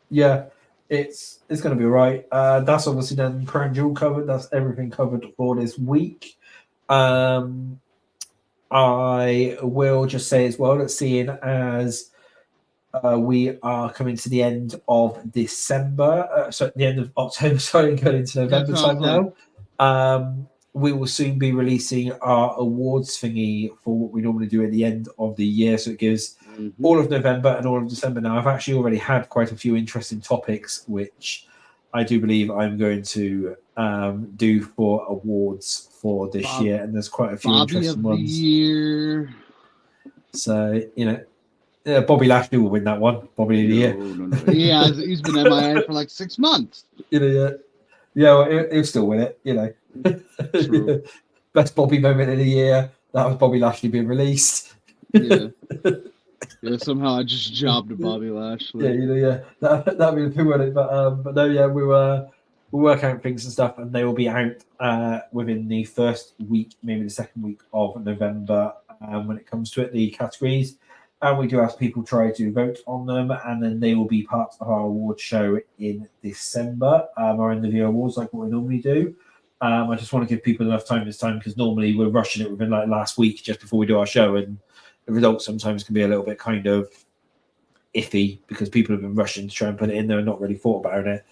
Yeah, it's going to be all right. That's obviously then Crown Jewel covered. That's everything covered for this week. I will just say as well that seeing as we are coming to the end of December, so the end of October, sorry, going into November That's what I time was now. We will soon be releasing our awards thingy for what we normally do at the end of the year. So it gives all of November and all of December. Now, I've actually already had quite a few interesting topics, which I do believe I'm going to do for awards for this year. And there's quite a few Bobby interesting of the ones. Year. So, Bobby Lashley will win that one. Bobby of the Year. No. Yeah, he's been MIA for like 6 months. Yeah, well, he'll still win it, True. Best Bobby moment of the year. That was Bobby Lashley being released. Yeah. Yeah, somehow I just jobbed Bobby Lashley. Yeah. That'd be the thing, wouldn't it? But no, yeah, we'll work out things and stuff, and they will be out within the first week, maybe the second week of November. When it comes to it, the categories, and we do ask people try to vote on them, and then they will be part of our award show in December, our end of year awards, like what we normally do. I just want to give people enough time this time because normally we're rushing it within like last week just before we do our show, and the results sometimes can be a little bit kind of iffy because people have been rushing to try and put it in there and not really thought about it.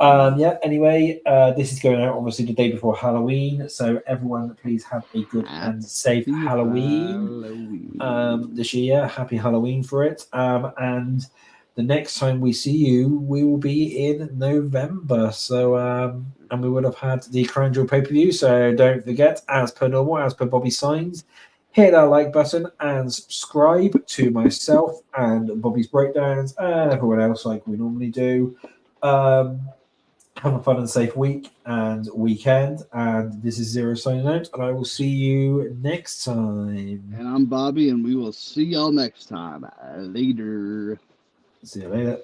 Anyway, this is going out obviously the day before Halloween, so everyone please have a good and safe Halloween. This year. Happy Halloween for it. And the next time we see you, we will be in November. So and we would have had the Crown Jewel pay-per-view. So don't forget, as per normal, as per Bobby's signs, hit that like button and subscribe to myself and Bobby's breakdowns and everyone else like we normally do. Have a fun and safe week and weekend. And this is Zero signing out, and I will see you next time. And I'm Bobby, and we will see y'all next time. Later. See you later.